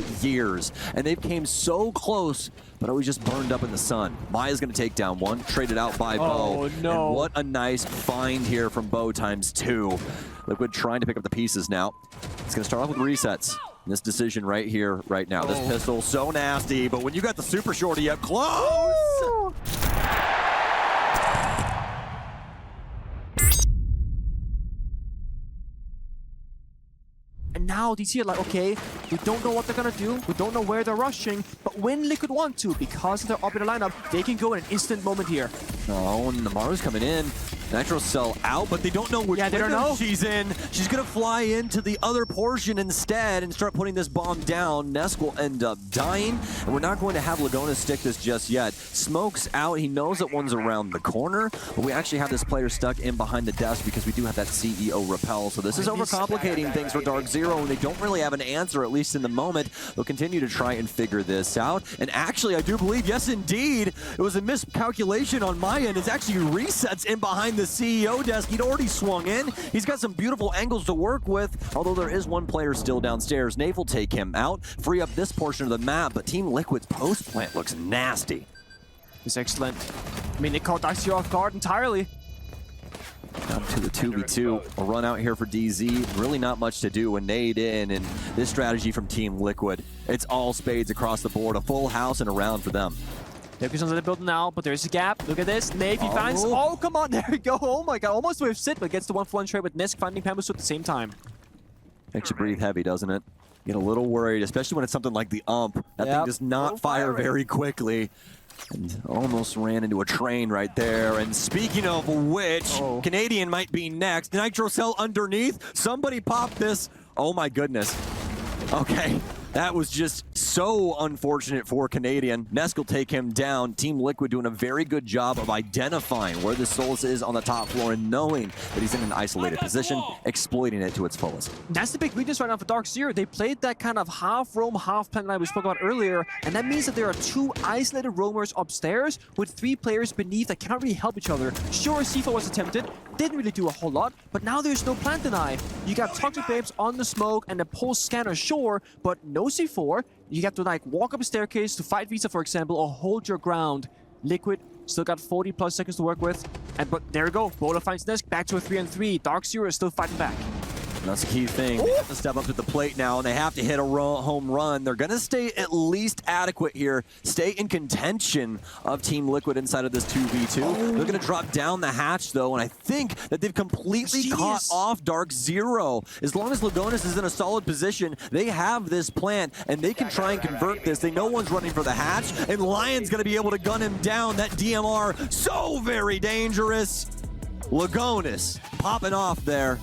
for years, and they've came so close, but always just burned up in the sun. Maya's going to take down one, traded out by Beau. Oh, no. And what a nice find here from Beau ×2. Liquid trying to pick up the pieces now. It's going to start off with resets. This decision right here, right now. This pistol, so nasty, but when you got the super shorty up close! Ooh. And now DC are like, okay, we don't know what they're gonna do, we don't know where they're rushing, but when Liquid want to, because of their orbital lineup, they can go in an instant moment here. Oh, and Namaru's coming in. Nitro Cell out, but they don't know which window she's in. She's gonna fly into the other portion instead and start putting this bomb down. Nesk will end up dying, and we're not going to have Lagona stick this just yet. Smoke's out. He knows that one's around the corner, but we actually have this player stuck in behind the desk because we do have that CEO repel. So this is overcomplicating things for DarkZero, and they don't really have an answer, at least in the moment. They'll continue to try and figure this out. And actually, I do believe, yes, indeed, it was a miscalculation on my end. It's actually resets in behind the CEO desk. He'd already swung in. He's got some beautiful angles to work with, although there is one player still downstairs. Nave will take him out, free up this portion of the map, but Team Liquid's post plant looks nasty. It's excellent. I mean, they caught DarkZero off guard entirely. Down to the 2v2. A run out here for DZ. Really not much to do. A nade in, and this strategy from Team Liquid. It's all spades across the board. A full house and a round for them. Focus on the build now, but there's a gap. Look at this. Navy finds. Oh, come on. There we go. Oh my god. Almost with sit, but gets the 1-for-1 trade with Nisk finding Pamusu at the same time. Makes you breathe heavy, doesn't it? Get a little worried, especially when it's something like the ump. That thing does not fire very quickly. And almost ran into a train right there. And speaking of which, Canadian might be next. Nitro Cell underneath. Somebody pop this. Oh my goodness. Okay. That was just so unfortunate for Canadian. Nesk will take him down. Team Liquid doing a very good job of identifying where the Solus is on the top floor and knowing that he's in an isolated position, exploiting it to its fullest. That's the big weakness right now for DarkZero. They played that kind of half roam, half plant line we spoke about earlier, and that means that there are two isolated roamers upstairs with 3 players beneath that cannot really help each other. Sure, C4 was attempted, didn't really do a whole lot, but now there's no plant deny. You got Toxic Babes on the smoke and a pulse scanner, sure, but no C4. You have to like walk up a staircase to fight Visa, for example, or hold your ground. Liquid still got 40+ seconds to work with, but there we go. Beaulo finds Nisk, back to a 3-on-3. DarkZero is still fighting back. That's the key thing. They have to step up to the plate now, and they have to hit a home run. They're going to stay at least adequate here, stay in contention of Team Liquid inside of this 2v2. They're going to drop down the hatch, though, and I think that they've completely caught off DarkZero. As long as Lagonis is in a solid position, they have this plant, and they can try and convert this. They know one's running for the hatch, and Lion's going to be able to gun him down. That DMR, so very dangerous. Lagonis popping off there.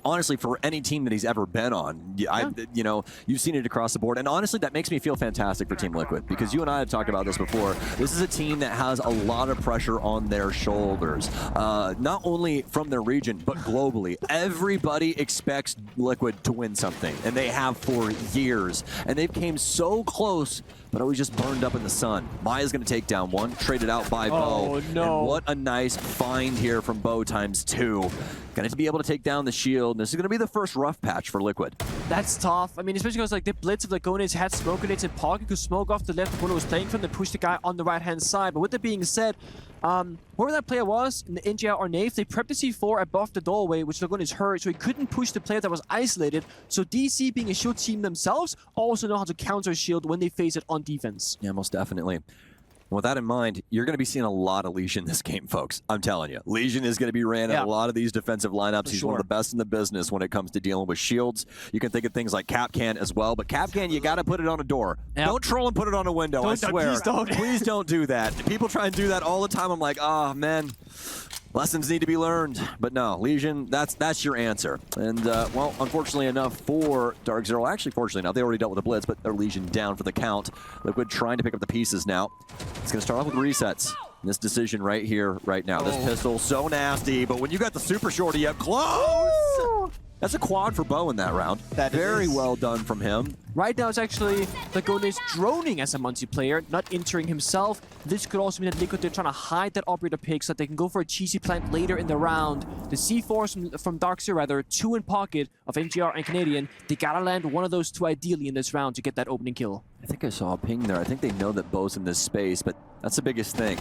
Honestly, for any team that he's ever been on, you know, you've seen it across the board. And honestly, that makes me feel fantastic for Team Liquid, because you and I have talked about this before. This is a team that has a lot of pressure on their shoulders, not only from their region, but globally. Everybody expects Liquid to win something, and they have for years. And they've came so close, but always just burned up in the sun. Maya's going to take down one, traded out by Beau. No. And what a nice find here from Beau ×2. Going to be able to take down the shield. This is going to be the first rough patch for Liquid. That's tough. I mean, especially because like the blitz of Lagonis had smoke grenades and Pocket could smoke off the left when it was playing from, they pushed the guy on the right-hand side. But with that being said, whoever that player was, in the NGR or Nave, they prepped the C4 above the doorway, which Lagonis heard, so he couldn't push the player that was isolated. So DC, being a shield team themselves, also know how to counter shield when they face it on defense. Yeah, most definitely. With that in mind, you're going to be seeing a lot of Legion this game, folks. I'm telling you. Legion is going to be ran in a lot of these defensive lineups. He's one of the best in the business when it comes to dealing with shields. You can think of things like Capcan as well, but Capcan, you got to put it on a door. Don't troll and put it on a window, I swear. Please don't do that. People try and do that all the time. I'm like, oh, man. Lessons need to be learned. But no, Legion, that's your answer. And, well, unfortunately enough for DarkZero, actually, fortunately enough, they already dealt with the Blitz, but they're Legion down for the count. Liquid trying to pick up the pieces now. It's going to start off with resets. This decision right here, right now. This pistol, so nasty, but when you got the super shorty up close! That's a quad for Bo in that round. That Very is. well done from him. Right now, it's actually Lagones droning as a multiplayer, not entering himself. This could also mean that Liquid, they're trying to hide that operator pick so that they can go for a cheesy plant later in the round. The C4s from DarkZero, rather, 2 in pocket of NGR and Canadian. They gotta land one of those 2 ideally in this round to get that opening kill. I think I saw a ping there. I think they know that Bo's in this space, but that's the biggest thing.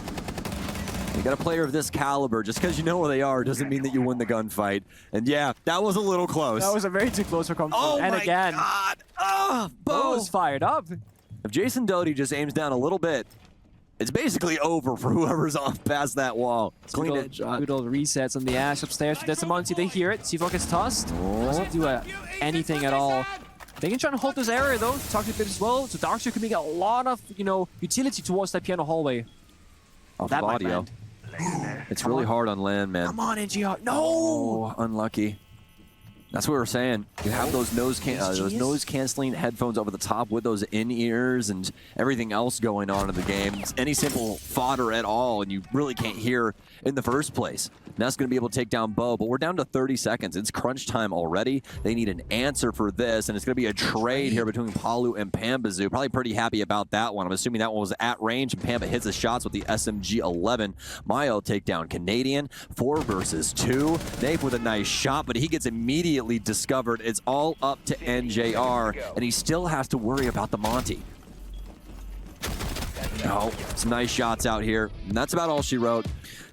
You got a player of this caliber, just because you know where they are doesn't mean that you win the gunfight. And yeah, that was a little close. That was a very too close for comfort. Oh and my again, God! Oh, Bo's fired up. If Jason Doty just aims down a little bit, it's basically over for whoever's off past that wall. Clean headshot. Good old resets on the Ash upstairs. But that's a Monty. They hear it. C4 gets tossed. Doesn't do anything at all. They can try and hold this area though. Toxic bit as well. So DarkZero can make a lot of, utility towards that piano hallway. Off That of might audio. land. It's really hard on land, man. Come on, NGR. No! Oh, unlucky. That's what we were saying. You have those noise canceling headphones over the top with those in-ears and everything else going on in the game. It's any simple fodder at all, and you really can't hear in the first place. And that's going to be able to take down Bo, but we're down to 30 seconds. It's crunch time already. They need an answer for this, and it's going to be a trade here between Palu and Pambazoo. Probably pretty happy about that one. I'm assuming that one was at range, and Pamba hits the shots with the SMG-11. Mayo take down Canadian. 4 versus 2. Nape with a nice shot, but he gets immediately discovered. It's all up to NJR, and he still has to worry about the Monty. No, some nice shots out here, and that's about all she wrote.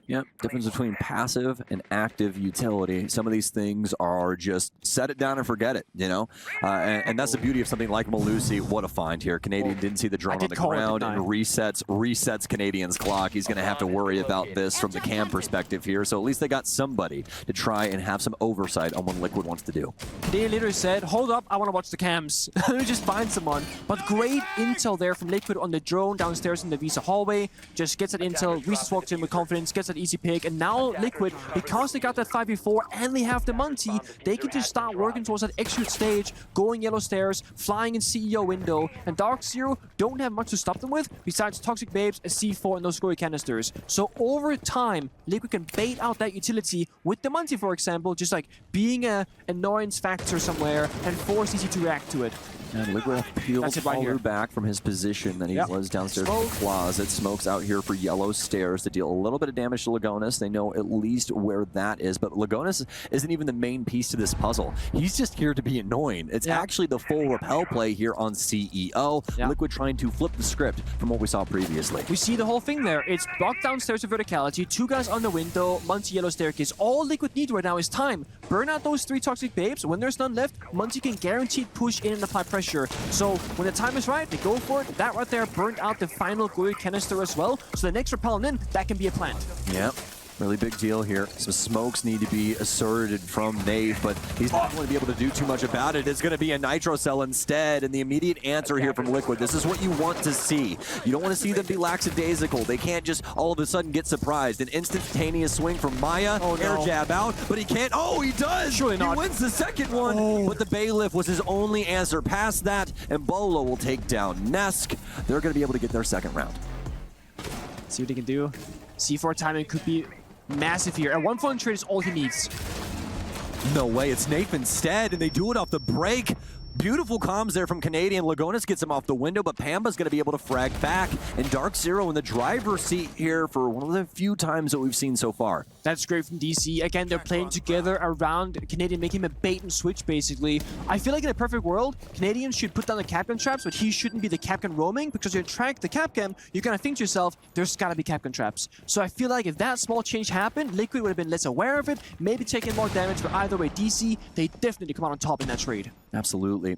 Yep, difference between passive and active utility. Some of these things are just set it down and forget it, and that's the beauty of something like Malusi. What a find here. Canadian didn't see the drone on the ground and resets Canadian's clock. He's going to have to worry about this from the cam perspective here, so at least they got somebody to try and have some oversight on what Liquid wants to do. Canadian leader said, hold up, I want to watch the cams. Let me just find someone. But great intel there from Liquid on the drone downstairs in the Visa hallway. Just gets that intel, Reese walked in with confidence, gets that easy pick, and now Liquid, because they got that 5v4 and they have the Monty, they can just start working towards that execute stage, going yellow stairs, flying in CEO window, and DarkZero don't have much to stop them with besides Toxic Babes, a C4, and those scory canisters. So over time, Liquid can bait out that utility with the Monty, for example, just like being an annoyance factor somewhere and force EC to react to it. And Liquid peels Palu back from his position that he was downstairs in the closet. Smokes out here for yellow stairs to deal a little bit of damage to Lagones. They know at least where that is, but Lagones isn't even the main piece to this puzzle. He's just here to be annoying. It's actually the full repel play here on CEO. Liquid trying to flip the script from what we saw previously. We see the whole thing there. It's blocked downstairs with verticality, 2 guys on the window, Muncie yellow staircase. All Liquid need right now is time. Burn out those 3 Toxic Babes. When there's none left, Muncie can guaranteed push in and apply pressure. So when the time is right, they go for it. That right there burned out the final Gory canister as well. So the next repel in, that can be a plant. Yep. Really big deal here. Some smokes need to be asserted from Nave, but he's not going to be able to do too much about it. It's going to be a Nitro Cell instead, and the immediate answer here from Liquid. This is what you want to see. You don't want to see them be lackadaisical. They can't just all of a sudden get surprised. An instantaneous swing from Maya, air jab out, but he can't. Oh, he does! Surely not. He wins the second one, but the Bailiff was his only answer past that, and Beaulo will take down Nesk. They're going to be able to get their second round. See what he can do. C4 timing could be massive here. And 1-point trade is all he needs. No way, it's Nape instead, and they do it off the break. Beautiful comms there from Canadian. Lagones gets him off the window, but Pamba's going to be able to frag back. And DarkZero in the driver's seat here for one of the few times that we've seen so far. That's great from DC. Again, they're playing together around Canadian, making him a bait and switch, basically. I feel like in a perfect world, Canadian should put down the Capcan traps, but he shouldn't be the Capcan roaming, because you track the Capcan, you're going to think to yourself, there's got to be Capcan traps. So I feel like if that small change happened, Liquid would have been less aware of it, maybe taking more damage, but either way, DC, they definitely come out on top in that trade. Absolutely.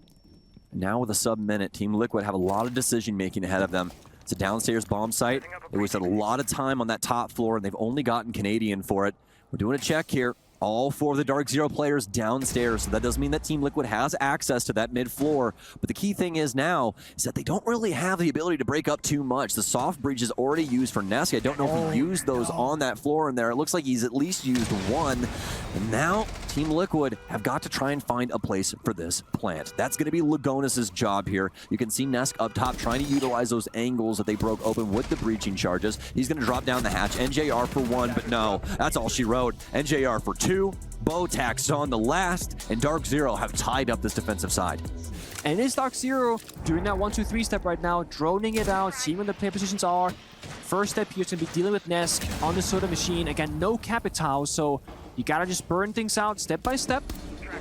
Now with a sub-minute, Team Liquid have a lot of decision-making ahead of them. It's a downstairs bomb site. They wasted a lot of time on that top floor, and they've only gotten Canadian for it. We're doing a check here. All 4 of the DarkZero players downstairs, so that does mean that Team Liquid has access to that mid-floor. But the key thing is now is that they don't really have the ability to break up too much. The soft breach is already used for Nesk. I don't know if he used those on that floor in there. It looks like he's at least used 1. And now, Team Liquid have got to try and find a place for this plant. That's going to be Lagonis' job here. You can see Nesk up top trying to utilize those angles that they broke open with the breaching charges. He's going to drop down the hatch. NJR for 1, but no, that's all she wrote. NJR for 2. Bo tacks on the last, and DarkZero have tied up this defensive side. And it is DarkZero doing that 1-2-3 step right now, droning it out, seeing where the player positions are. First step here is going to be dealing with Nesk on the soda machine. Again, no Capital, so you gotta just burn things out step by step.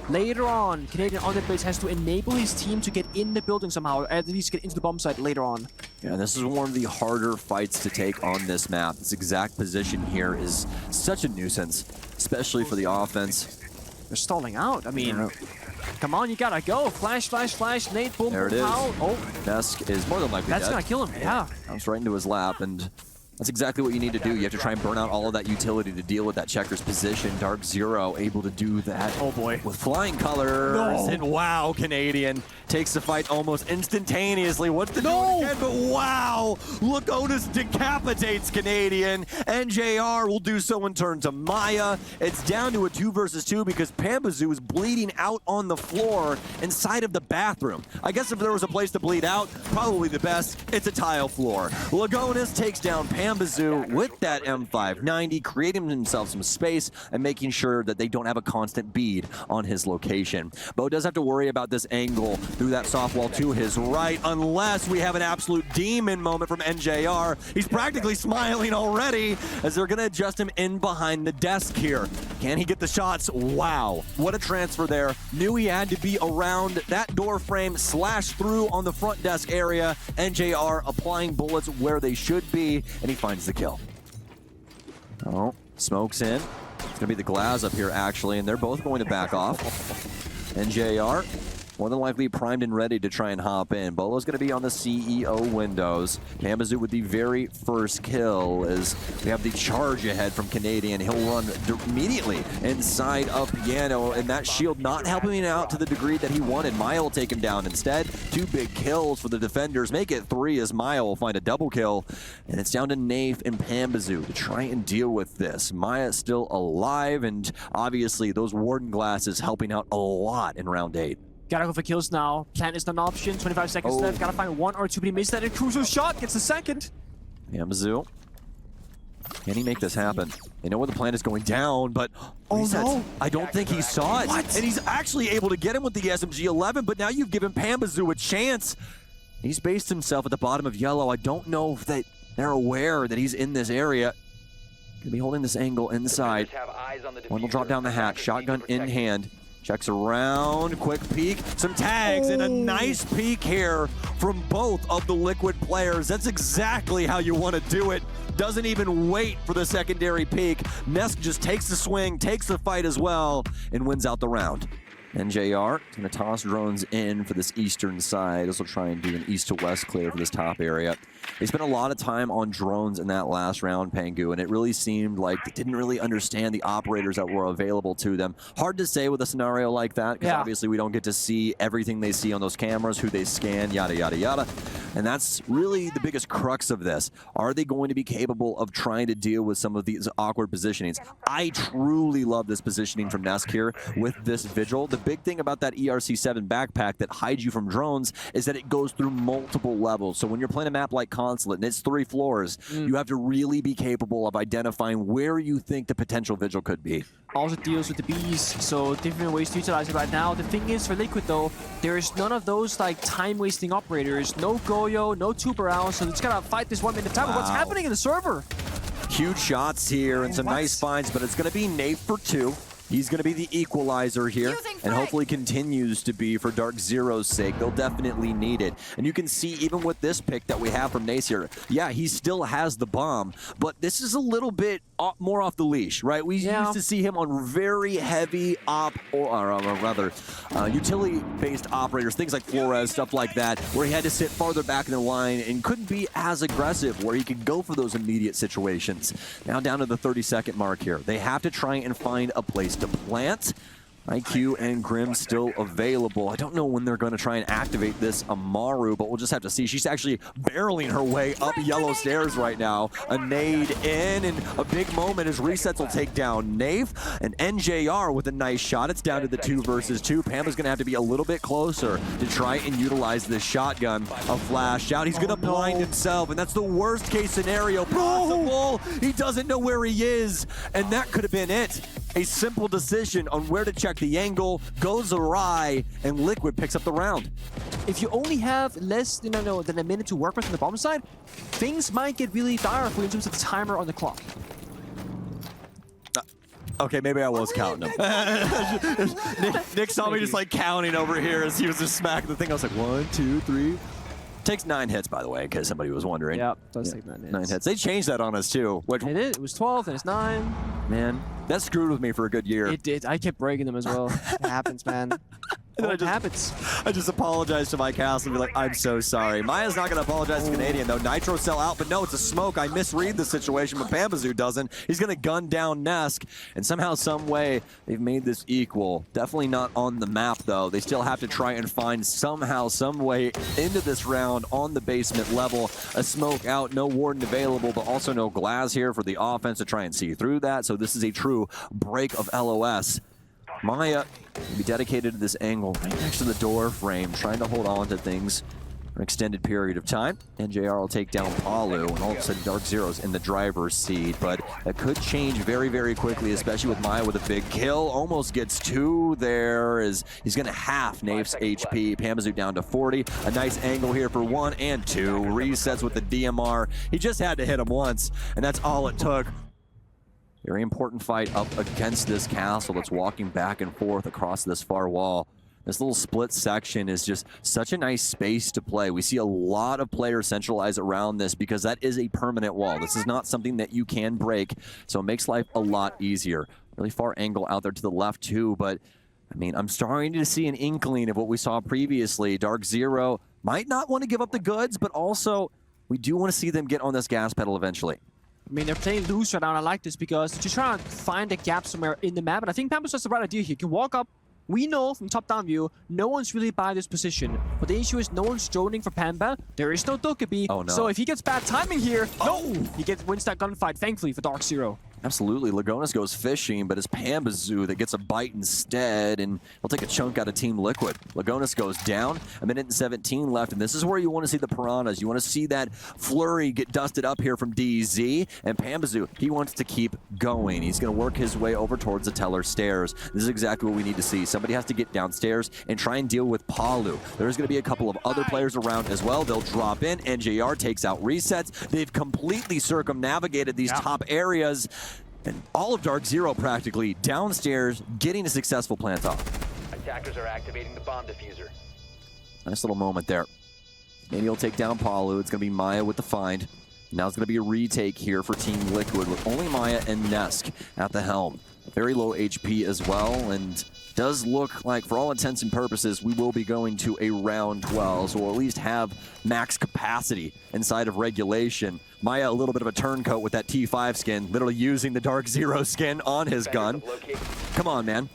Later on, Canadian on the base has to enable his team to get in the building somehow, or at least get into the bomb site later on. Yeah, this is one of the harder fights to take on this map. This exact position here is such a nuisance, especially for the offense. They're stalling out. I mean, come on, you gotta go. Flash, flash, flash, nade, boom, there boom, it is. pow. Oh, Nesk is more than likely that's dead. gonna kill him, yeah. Comes right into his lap, and that's exactly what you need to do. You have to try and burn out all of that utility to deal with that Checkers position. DarkZero able to do that. Oh boy. With flying colors. No. And wow, Canadian takes the fight almost instantaneously. What's the do again? But wow, Lagonis decapitates Canadian. NJR will do so in turn to Maya. It's down to a 2 versus 2 because Pambazoo is bleeding out on the floor inside of the bathroom. I guess if there was a place to bleed out, probably the best, it's a tile floor. Lagonis takes down Pambazoo with that M590, creating himself some space and making sure that they don't have a constant bead on his location. Bo does have to worry about this angle through that soft wall to his right, unless we have an absolute demon moment from NJR. He's practically smiling already as they're gonna adjust him in behind the desk here. Can he get the shots? Wow, what a transfer there. Knew he had to be around that door frame, slash through on the front desk area. NJR applying bullets where they should be, and he finds the kill. Oh, smoke's in. It's gonna be the Glaz up here actually, and they're both going to back off. NJR more than likely primed and ready to try and hop in. Bolo's going to be on the CEO windows. Pambazoo with the very first kill as we have the charge ahead from Canadian. He'll run immediately inside of Piano, and that shield not helping him out to the degree that he wanted. Maya will take him down instead. 2 big kills for the defenders. Make it 3 as Maya will find a double kill. And it's down to Nafe and Pambazoo to try and deal with this. Maya's still alive, and obviously those Warden glasses helping out a lot in round 8. Gotta go for kills now. Plant is not an option. 25 seconds left. Gotta find 1 or 2, but he missed that. And crucial shot gets the second. Pambazoo. Can he make this happen? They know where the plan is going down, but no. I don't think he saw it. What? And he's actually able to get him with the SMG-11, but now you've given Pambazoo a chance. He's based himself at the bottom of yellow. I don't know if they're aware that he's in this area. Gonna be holding this angle inside. One will drop down the hatch, shotgun in hand. Checks around, quick peek, some tags, and a nice peek here from both of the Liquid players. That's exactly how you want to do it. Doesn't even wait for the secondary peek. Nesk just takes the swing, takes the fight as well, and wins out the round. NJR is going to toss drones in for this eastern side. This will try and do an east to west clear for this top area. They spent a lot of time on drones in that last round, Pangu, and it really seemed like they didn't really understand the operators that were available to them. Hard to say with a scenario like that, because obviously we don't get to see everything they see on those cameras, who they scan, yada, yada, yada. And that's really the biggest crux of this. Are they going to be capable of trying to deal with some of these awkward positionings? I truly love this positioning from Nesk here with this Vigil. The big thing about that ERC-7 backpack that hides you from drones is that it goes through multiple levels. So when you're playing a map like Consulate and it's 3 floors, you have to really be capable of identifying where you think the potential Vigil could be. Also deals with the bees, so different ways to utilize it right now. The thing is, for Liquid though, there's none of those like time-wasting operators. No Goyo, no Tuberao, so it's gotta fight this 1 minute time. What's happening in the server? Huge shots here and some nice finds, but it's gonna be Nate for 2. He's going to be the equalizer here, and hopefully continues to be for DarkZero's sake. They'll definitely need it. And you can see even with this pick that we have from Nace here, yeah, he still has the bomb, but this is a little bit more off the leash, right? We used to see him on very heavy utility-based operators, things like Flores, stuff like that, where he had to sit farther back in the line and couldn't be as aggressive, where he could go for those immediate situations. Now down to the 30-second mark here. They have to try and find a place to plant. IQ and Grim still available. I don't know when they're going to try and activate this Amaru, but we'll just have to see. She's actually barreling her way up yellow stairs right now. A nade in, and a big moment as resets will take down Nave. And NJR with a nice shot. It's down to the 2 versus 2. Pampa's going to have to be a little bit closer to try and utilize this shotgun. A flash out. He's going to blind himself, and that's the worst case scenario possible. He doesn't know where he is, and that could have been it. A simple decision on where to check the angle goes awry, and Liquid picks up the round. If you only have less than a minute to work with on the bomb side, things might get really dire for you in terms of the timer on the clock. Okay, maybe I was counting them. Nick saw me just like counting over here as he was just smacking the thing. I was like, 1, 2, 3. Takes 9 hits, by the way, in case somebody was wondering. Yep, does take 9 hits. 9 hits. They changed that on us, too. It did. It was 12, and it's 9. Man, that screwed with me for a good year. It did. I kept breaking them as well. It happens, man. It happens. I just apologized to my cast and be like, I'm so sorry. Maya's not going to apologize to Canadian, though. Nitro sell out, but no, it's a smoke. I misread the situation, but Pambazoo doesn't. He's going to gun down Nesk, and somehow, some way, they've made this equal. Definitely not on the map, though. They still have to try and find somehow, some way into this round on the basement level. A smoke out, no Warden available, but also no glass here for the offense to try and see through that. So this is a true break of LOS. Maya will be dedicated to this angle right next to the door frame, trying to hold on to things for an extended period of time. NJR will take down Palu, and all of a sudden DarkZero's in the driver's seat, but that could change very, very quickly, especially with Maya with a big kill. Almost gets 2 there as he's going to half Nave's HP. Pambazoo down to 40. A nice angle here for 1 and 2. Resets with the DMR. He just had to hit him once, and that's all it took. Very important fight up against this castle that's walking back and forth across this far wall. This little split section is just such a nice space to play. We see a lot of players centralize around this because that is a permanent wall. This is not something that you can break, so it makes life a lot easier. Really far angle out there to the left too, but I mean, I'm starting to see an inkling of what we saw previously. DarkZero might not want to give up the goods, but also we do want to see them get on this gas pedal eventually. I mean, they're playing loose right now, and I like this because they're just trying to find a gap somewhere in the map, and I think Pampa's just the right idea here. You can walk up. We know from top-down view, no one's really by this position. But the issue is no one's droning for Pamba. There is no Dokkaebi. Oh, no. So if he gets bad timing here, he wins that gunfight, thankfully, for DarkZero. Absolutely. Lagonis goes fishing, but it's Pambazoo that gets a bite instead, and he'll take a chunk out of Team Liquid. Lagonis goes down, 1:17 left, and this is where you want to see the Piranhas. You want to see that flurry get dusted up here from DZ, and Pambazoo, he wants to keep going. He's going to work his way over towards the Teller stairs. This is exactly what we need to see. Somebody has to get downstairs and try and deal with Palu. There's going to be a couple of other players around as well. They'll drop in. NJR takes out resets. They've completely circumnavigated these top areas. And all of DarkZero practically downstairs getting a successful plant off. Attackers are activating the bomb diffuser. Nice little moment there. Maybe he'll take down Palu. It's going to be Maya with the find. Now it's going to be a retake here for Team Liquid with only Maya and Nesk at the helm. Very low HP as well, and does look like, for all intents and purposes, we will be going to a round 12, so we'll at least have max capacity inside of regulation. Maya, a little bit of a turncoat with that T5 skin, literally using the DarkZero skin on his gun. Come on, man.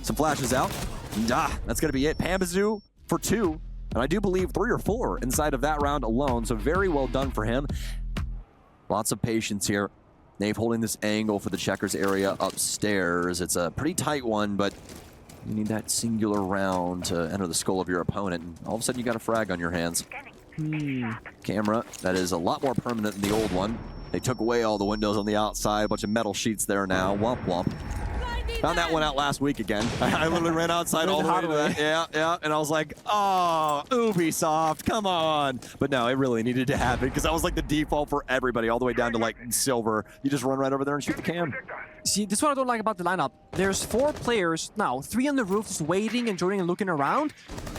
Some flashes out. That's going to be it. Pambazoo for 2, and I do believe 3 or 4 inside of that round alone, so very well done for him. Lots of patience here. Nave holding this angle for the checkers area upstairs. It's a pretty tight one, but you need that singular round to enter the skull of your opponent. And all of a sudden, you got a frag on your hands. Camera, that is a lot more permanent than the old one. They took away all the windows on the outside, a bunch of metal sheets there now. Womp womp. Found that one out last week again. I literally ran outside all the way to that. Yeah, and I was like, oh, Ubisoft, come on. But no, it really needed to happen because that was like the default for everybody, all the way down to like silver. You just run right over there and shoot the cam. See, this is what I don't like about the lineup. There's 4 players now, 3 on the roof just waiting and joining and looking around.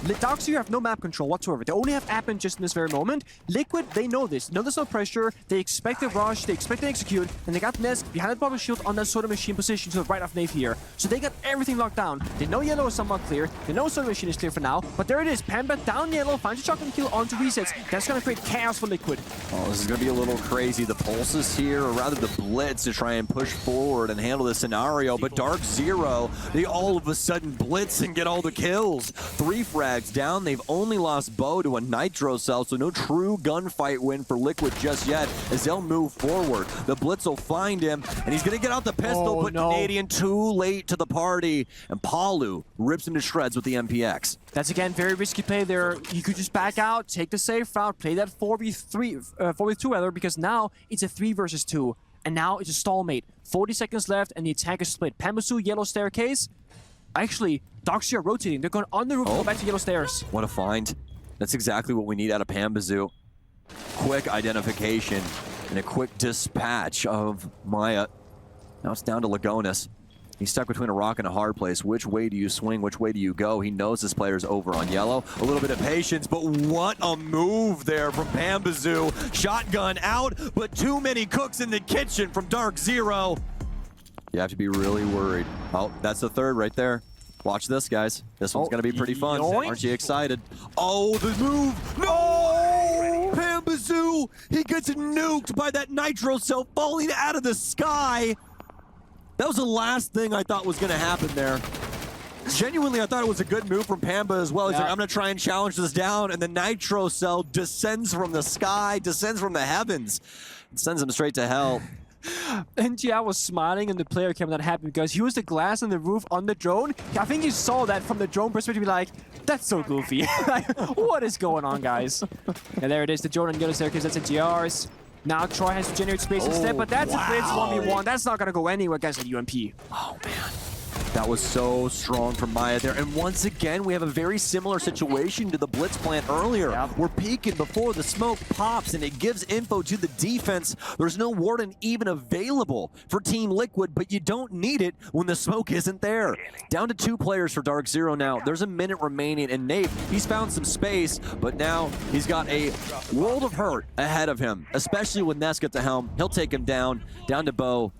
DarkZero have no map control whatsoever. They only have admin just in this very moment. Liquid, they know this. They know there's no pressure. They expect to rush. They expect to execute. And they got Nesk behind the bubble shield on that soda machine position to the right of Nave here. So they got everything locked down. They know yellow is somewhat clear. They know soda machine is clear for now. But there it is. Pamba down yellow, finds a shotgun kill onto resets. That's going to create chaos for Liquid. Oh, this is going to be a little crazy. The pulses here, or rather the blitz to try and push forward. and handle this scenario, but DarkZero, they all of a sudden blitz and get all the kills. 3 frags down. They've only lost Bo to a nitro cell, so no true gunfight win for Liquid just yet as they'll move forward. The blitz will find him, and he's going to get out the pistol, but Canadian too late to the party, and Palu rips him to shreds with the MPX. That's again very risky play there. You could just back out, take the safe route, play that 4v2 rather, because now it's a 3 versus 2, and now it's a stalemate. 40 seconds left, and the attack is split. Pambasu, yellow staircase. Actually, DarkZero rotating. They're going on the roof, go back to yellow stairs. What a find. That's exactly what we need out of Pambasu. Quick identification and a quick dispatch of Maya. Now it's down to Lagonis. He's stuck between a rock and a hard place. Which way do you swing? Which way do you go? He knows this player's over on yellow. A little bit of patience, but what a move there from Pambasu. Shotgun out, but too many cooks in the kitchen from DarkZero. You have to be really worried. Oh, that's the third right there. Watch this, guys. This one's going to be pretty fun. Yoink. Aren't you excited? Oh, the move. No! Pambasu, he gets nuked by that nitro cell falling out of the sky. That was the last thing I thought was going to happen there. Genuinely, I thought it was a good move from Pamba as well. He's like, I'm going to try and challenge this down, and the nitro cell descends from the sky, descends from the heavens, and sends him straight to hell. And yeah, I was smiling in the player cam that happened because he was the glass on the roof on the drone. I think you saw that from the drone perspective, like, that's so goofy. Like, what is going on, guys? And there it is, the drone on the other staircase, that's a GRs. Now Troy has to generate space instead, but that's a blitz 1v1. That's not going to go anywhere against the UMP. Oh, man. That was so strong from Maya there. And once again, we have a very similar situation to the blitz plant earlier. Yep. We're peeking before the smoke pops, and it gives info to the defense. There's no warden even available for Team Liquid, but you don't need it when the smoke isn't there. Down to 2 players for DarkZero now. There's a minute remaining, and Nate, he's found some space, but now he's got a world of hurt ahead of him, especially with Nesk at the helm. He'll take him down to Bo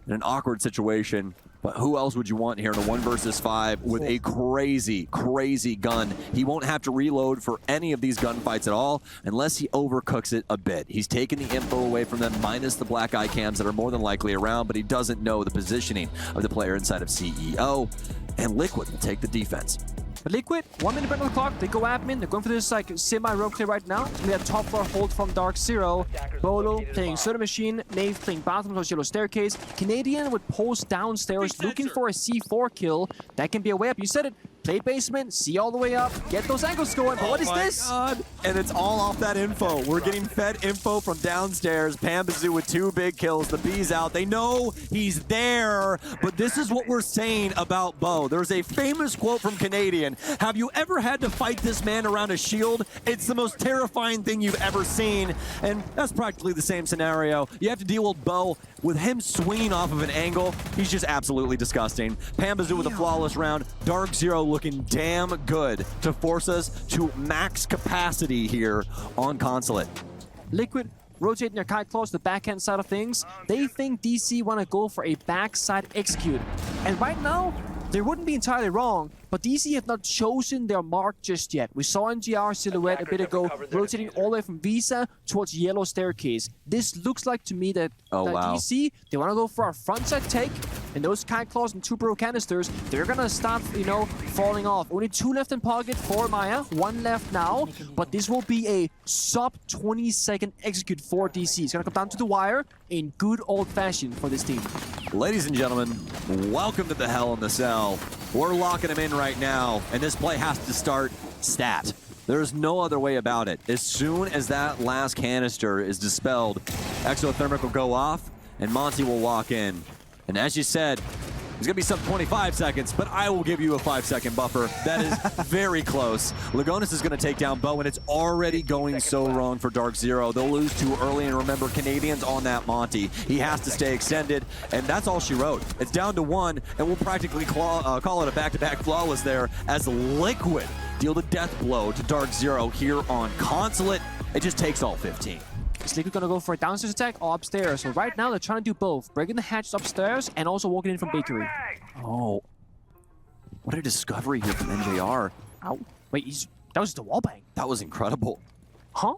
in an awkward situation. But who else would you want here in a 1 versus 5 with a crazy, crazy gun? He won't have to reload for any of these gunfights at all unless he overcooks it a bit. He's taken the info away from them, minus the black eye cams that are more than likely around, but he doesn't know the positioning of the player inside of CEO. And Liquid will take the defense. But Liquid, 1 minute back on the clock, they go admin, they're going for this like semi-rogue play right now. We have top floor hold from DarkZero. Bolo playing Soda Machine, Nave playing Bathroom on Yellow Staircase. Canadian would post downstairs looking for a C4 kill. That can be a way up. You said it. Play basement, see all the way up, get those angles going, but what is this? God. And it's all off that info. We're getting fed info from downstairs. Pambasu with 2 big kills. The B's out. They know he's there, but this is what we're saying about Bo. There's a famous quote from Canadian. Have you ever had to fight this man around a shield? It's the most terrifying thing you've ever seen, and that's practically the same scenario. You have to deal with Bo. With him swinging off of an angle, he's just absolutely disgusting. Pambasu with a flawless round. DarkZero looking damn good to force us to max capacity here on Consulate. Liquid rotating their kite claws to the backhand side of things. They think DC want to go for a backside execute. And right now, they wouldn't be entirely wrong, but DC have not chosen their mark just yet. We saw NGR silhouette a bit ago, rotating all the way from Visa towards Yellow Staircase. This looks like to me that, DC, they want to go for a frontside take, and those kite claws and 2 bro canisters, they're gonna start, falling off. Only 2 left in pocket for Maya, 1 left now, but this will be a sub 20-second execute for DC. It's gonna come down to the wire in good old fashion for this team. Ladies and gentlemen, welcome to the Hell in the Cell. We're locking him in right now, and this play has to start stat. There's no other way about it. As soon as that last canister is dispelled, exothermic will go off, and Monty will walk in. And as you said, it's going to be some 25 seconds, but I will give you a 5-second buffer. That is very close. Lagonis is going to take down Bo, and it's already going so wrong for DarkZero. They'll lose too early, and remember, Canadians on that Monty. He has to stay extended, and that's all she wrote. It's down to 1, and we'll practically call it a back-to-back flawless there as Liquid deal the death blow to DarkZero here on Consulate. It just takes all 15. Is Liquid gonna go for a downstairs attack or upstairs? So right now they're trying to do both. Breaking the hatches upstairs and also walking in from Bakery. Oh. What a discovery here from NJR. Ow. Wait, that was the wall bang. That was incredible. Huh?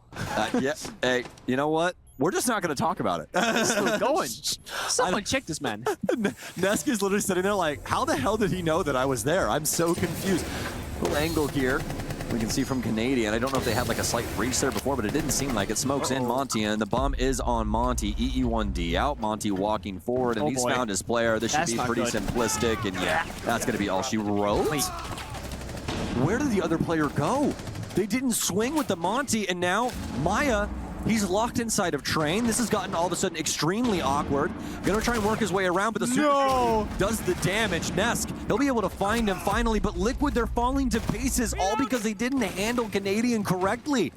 Yeah. Hey, you know what? we're just not going to talk about it. It's still going. Someone check this man. Nesk is literally sitting there like, how the hell did he know that I was there? I'm so confused. Little angle here. We can see from Canadian. I don't know if they had like a slight breach there before, but it didn't seem like it. Smokes in Monty, and the bomb is on Monty. EE1D out. Monty walking forward, and he's found his player. This should be pretty simplistic, and yeah, that's going to be all she wrote. Wait. Where did the other player go? They didn't swing with the Monty, and now Maya, he's locked inside of Train. This has gotten all of a sudden extremely awkward. Gonna try and work his way around, but the super does the damage. Nesk, he'll be able to find him finally, but Liquid, they're falling to pieces all because they didn't handle Canadian correctly.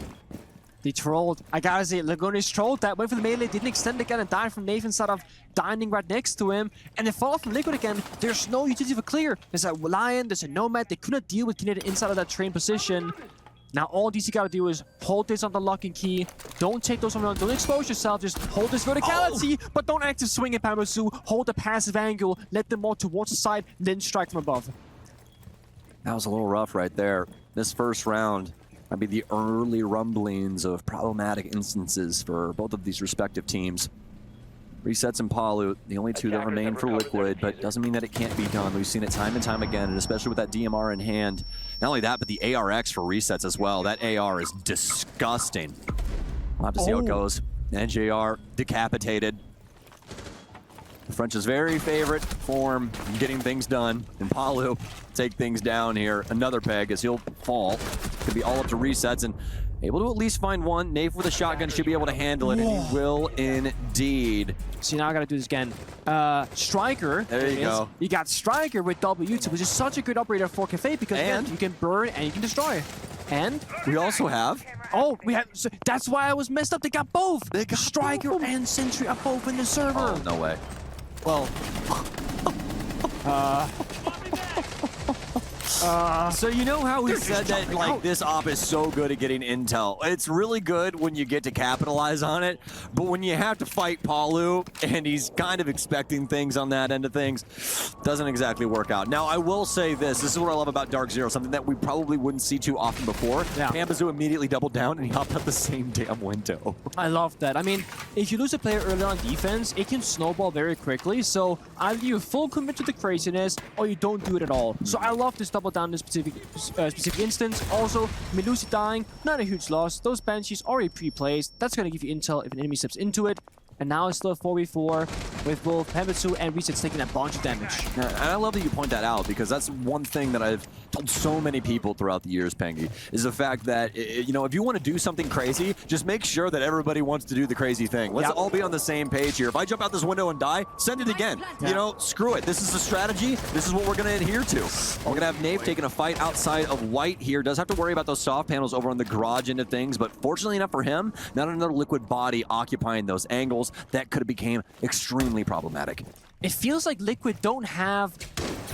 They trolled. I gotta say, Laguna's trolled that. Went for the melee, didn't extend again, and died from Nathan instead of dining right next to him. And they fall from Liquid again. There's no utility for clear. There's a Lion, there's a Nomad. They couldn't deal with Canadian inside of that Train position. Now all DC gotta do is hold this on the lock and key. Don't take those around. Don't expose yourself. Just hold this verticality, but don't active swing at Pamasu. Hold the passive angle. Let them more towards the side, then strike from above. That was a little rough right there. This first round might be the early rumblings of problematic instances for both of these respective teams. Resets and Palu, the only two that remain for Liquid, but doesn't mean that it can't be done. We've seen it time and time again, and especially with that DMR in hand. Not only that, but the ARX for resets as well. That AR is disgusting. We'll have to see how it goes. NJR decapitated. The French's very favorite form of getting things done. And Palu take things down here. Another peg as he'll fall. Could be all up to resets and able to at least find one. Nave with a shotgun should be able to handle it, and he will indeed. See, now I gotta do this again. Striker. There you go. You got Striker with W2, which is such a good operator for Cafe because again, you can burn and you can destroy. And we also have... Oh, we have... So that's why I was messed up. They got both. They got Striker and Sentry are both in the server. Oh, no way. Well... So you know how we said that like this op is so good at getting intel? It's really good when you get to capitalize on it, but when you have to fight Palu and he's kind of expecting things on that end of things, doesn't exactly work out. Now I will say this is what I love about DarkZero, something that we probably wouldn't see too often before. Yeah. Pambazu immediately doubled down and he hopped out the same damn window. I love that. I mean, if you lose a player early on defense, it can snowball very quickly. So either you full commit to the craziness or you don't do it at all. So I love this double down in this specific instance. Also, Melusi dying, not a huge loss. Those Banshees already pre-placed. That's going to give you intel if an enemy steps into it. And now it's still a 4v4 with both Pemmitsu and Resets taking a bunch of damage. And I love that you point that out because that's one thing that I've told so many people throughout the years, Pengy, is the fact that, you know, if you want to do something crazy, just make sure that everybody wants to do the crazy thing. Let's all be on the same page here. If I jump out this window and die, send it again. You know, screw it. This is the strategy. This is what we're going to adhere to. We're going to have Nave taking a fight outside of White here. Does have to worry about those soft panels over on the garage end of things, but fortunately enough for him, not another Liquid body occupying those angles. That could have became extremely problematic. It feels like Liquid don't have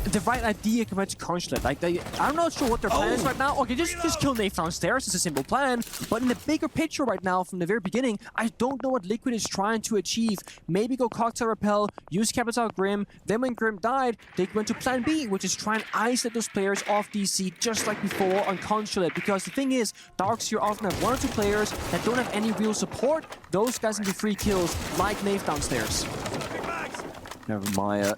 the right idea compared to Consulate. Like, I'm not sure what their plan is right now. Okay, just kill Nate downstairs. It's a simple plan. But in the bigger picture right now, from the very beginning, I don't know what Liquid is trying to achieve. Maybe go Cocktail Repel, use Capital Grim. Then when Grim died, they went to plan B, which is try and isolate those players off DC just like before on Consulate. Because the thing is, DarkZero often have one or two players that don't have any real support. Those guys can be free kills, like Nate downstairs. Never Maya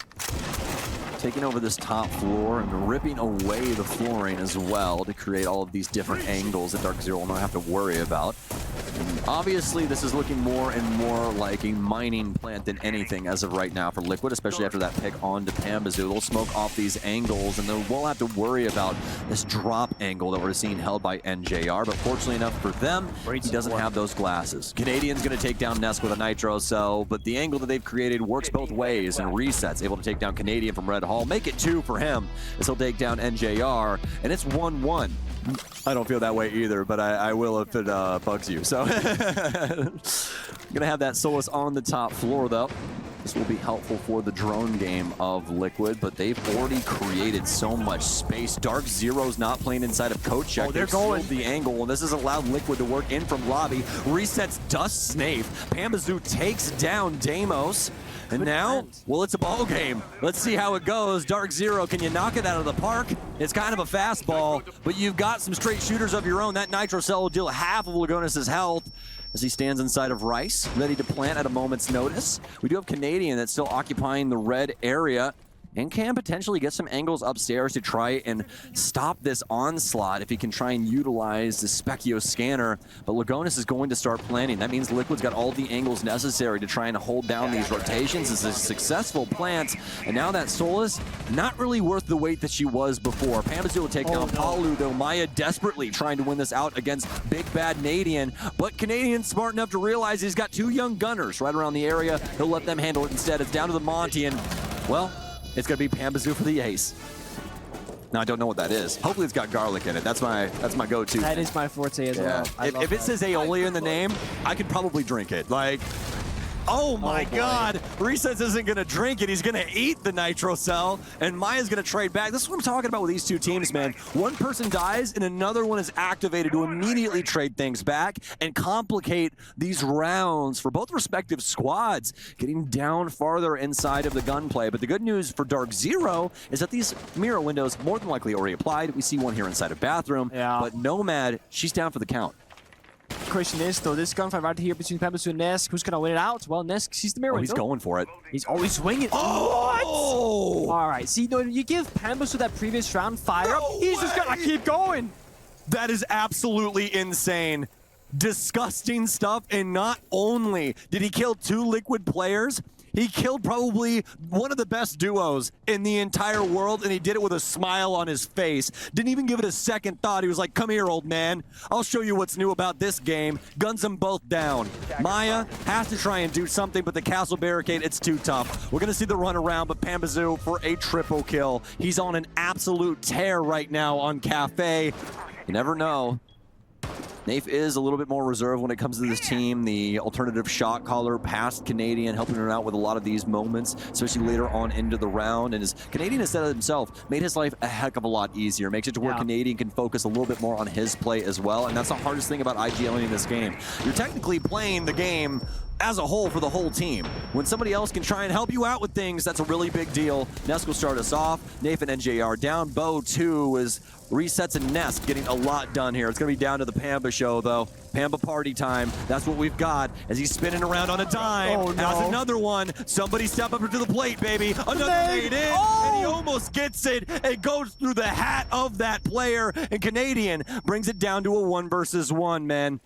taking over this top floor and ripping away the flooring as well to create all of these different angles that DarkZero will not have to worry about. And obviously, this is looking more and more like a mining plant than anything as of right now for Liquid, especially after that pick onto Pambazu. They'll smoke off these angles, and they won't have to worry about this drop angle that we're seeing held by NJR. But fortunately enough for them, he doesn't have those glasses. Canadian's going to take down Nesk with a Nitro Cell, but the angle that they've created works both ways, and Resets able to take down Canadian from Red Hall. Make it 2 for him as he'll take down NJR, and it's 1-1. I don't feel that way either, but I will if it bugs you. So, gonna have that Solus on the top floor though. This will be helpful for the drone game of Liquid, but they've already created so much space. DarkZero's not playing inside of Coach Check. They're going the angle, and this has allowed Liquid to work in from lobby. Resets Dust Snave. Pambazu takes down Deimos. And now, well, it's a ball game. Let's see how it goes. DarkZero, can you knock it out of the park? It's kind of a fastball, but you've got some straight shooters of your own. That Nitro Cell will deal half of Lagunas' health. as he stands inside of Rice, ready to plant at a moment's notice. We do have Canadian that's still occupying the red area and can potentially get some angles upstairs to try and stop this onslaught if he can try and utilize the Specchio scanner. But Lagonis is going to start planning. That means Liquid's got all the angles necessary to try and hold down these rotations. It's a successful plant, and now that Solus, not really worth the wait that she was before. Pamazoo will take down Palu, though. Maya desperately trying to win this out against Big Bad Canadian, but Canadian's smart enough to realize he's got two young gunners right around the area. He'll let them handle it instead. It's down to the Monty, and, well, it's going to be Pambazoo for the ace. Now, I don't know what that is. Hopefully it's got garlic in it. That's my go-to. That is my forte as well. If it says aioli in the name, I could probably drink it. Like, oh my God. Recess isn't going to drink it. He's going to eat the nitro cell, and Maya's going to trade back. This is what I'm talking about with these two teams, man. One person dies, and another one is activated to immediately trade things back and complicate these rounds for both respective squads, getting down farther inside of the gunplay. But the good news for DarkZero is that these mirror windows more than likely already applied. We see one here inside of bathroom, but Nomad, she's down for the count. Question is, though, this gunfight right here between Pamazoo and Nesk, who's going to win it out? Well, Nesk sees the mirror window. He's going for it. He's always swinging. Oh! What? All right, see, no, you give Pamazoo that previous round fire up, he's just going to keep going. That is absolutely insane. Disgusting stuff, and not only did he kill two Liquid players, he killed probably one of the best duos in the entire world, and he did it with a smile on his face. Didn't even give it a second thought. He was like, come here, old man. I'll show you what's new about this game. Guns them both down. Maya has to try and do something, but the castle barricade, it's too tough. We're going to see the run around, but Pambazoo for a triple kill. He's on an absolute tear right now on Cafe. You never know. Nafe is a little bit more reserved when it comes to this team. The alternative shot caller past Canadian, helping her out with a lot of these moments, especially later on into the round. And as Canadian has said it himself, made his life a heck of a lot easier. Makes it to where Canadian can focus a little bit more on his play as well. And that's the hardest thing about IGLing in this game. You're technically playing the game as a whole for the whole team. When somebody else can try and help you out with things, that's a really big deal. Nesk will start us off. Nafe and NJR down. Bo, too, is resets and Nesk getting a lot done here. It's going to be down to the Pamba show, though. Pamba party time. That's what we've got as he's spinning around on a dime. Oh, no. Has another one. Somebody step up to the plate, baby. Another made in, and he almost gets it. It goes through the hat of that player, and Canadian brings it down to a 1 versus 1, man.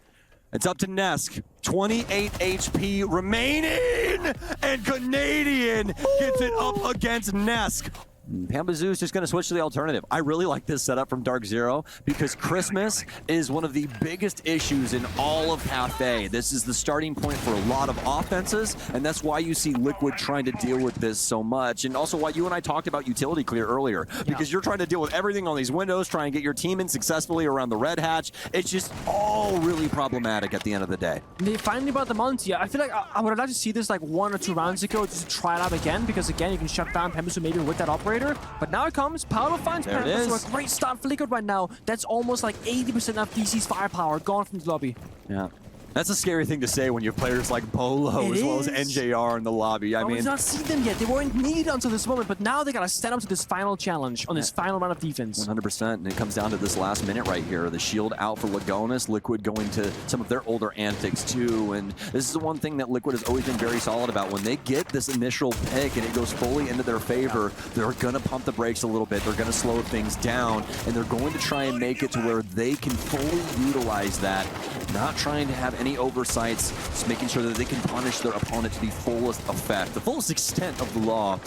It's up to Nesk. 28 HP remaining, and Canadian gets it up against Nesk. Pambazoo's just going to switch to the alternative. I really like this setup from DarkZero because Christmas is one of the biggest issues in all of Cafe. This is the starting point for a lot of offenses, and that's why you see Liquid trying to deal with this so much, and also why you and I talked about utility clear earlier, because you're trying to deal with everything on these windows, try and get your team in successfully around the red hatch. It's just all really problematic at the end of the day. Finally about the Monty, I feel like I would have liked to see this like 1 or 2 rounds ago, just to try it out again, because again, you can shut down Pambazoo maybe with that operator. But now it comes. Paolo finds Pambazoo. So a great start for Liquid right now. That's almost like 80% of DC's firepower gone from the lobby. Yeah. That's a scary thing to say when you have players like Beaulo as well as NJR in the lobby. I mean, we've not seen them yet. They weren't needed until this moment, but now they got to stand up to this final challenge on this final round of defense. 100%, and it comes down to this last minute right here. The shield out for Lagonis, Liquid going to some of their older antics too, and this is the one thing that Liquid has always been very solid about. When they get this initial pick and it goes fully into their favor, they're going to pump the brakes a little bit. They're going to slow things down, and they're going to try and make it to where they can fully utilize that, not trying to have any oversights, just making sure that they can punish their opponent to the fullest effect, the fullest extent of the law.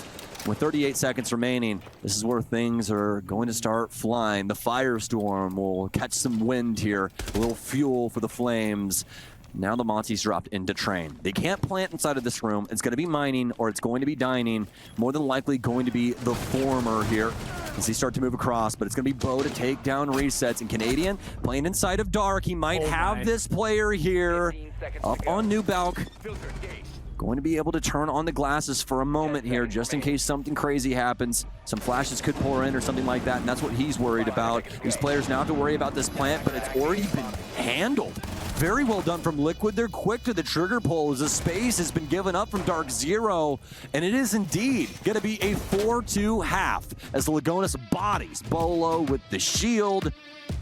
With 38 seconds remaining, this is where things are going to start flying. The firestorm will catch some wind here, a little fuel for the flames. Now the Monty's dropped into train. They can't plant inside of this room. It's going to be mining or it's going to be dining. More than likely going to be the former here as they start to move across, but it's going to be Bo to take down resets. And Canadian playing inside of Dark. He might have this player here up on New Balk. Going to be able to turn on the glasses for a moment here just in case something crazy happens. Some flashes could pour in or something like that, and that's what he's worried about. These players now have to worry about this plant, but it's already been handled. Very well done from Liquid. They're quick to the trigger pull as the space has been given up from DarkZero, and it is indeed going to be a 4-2 half as the Lagonis bodies Beaulo with the shield,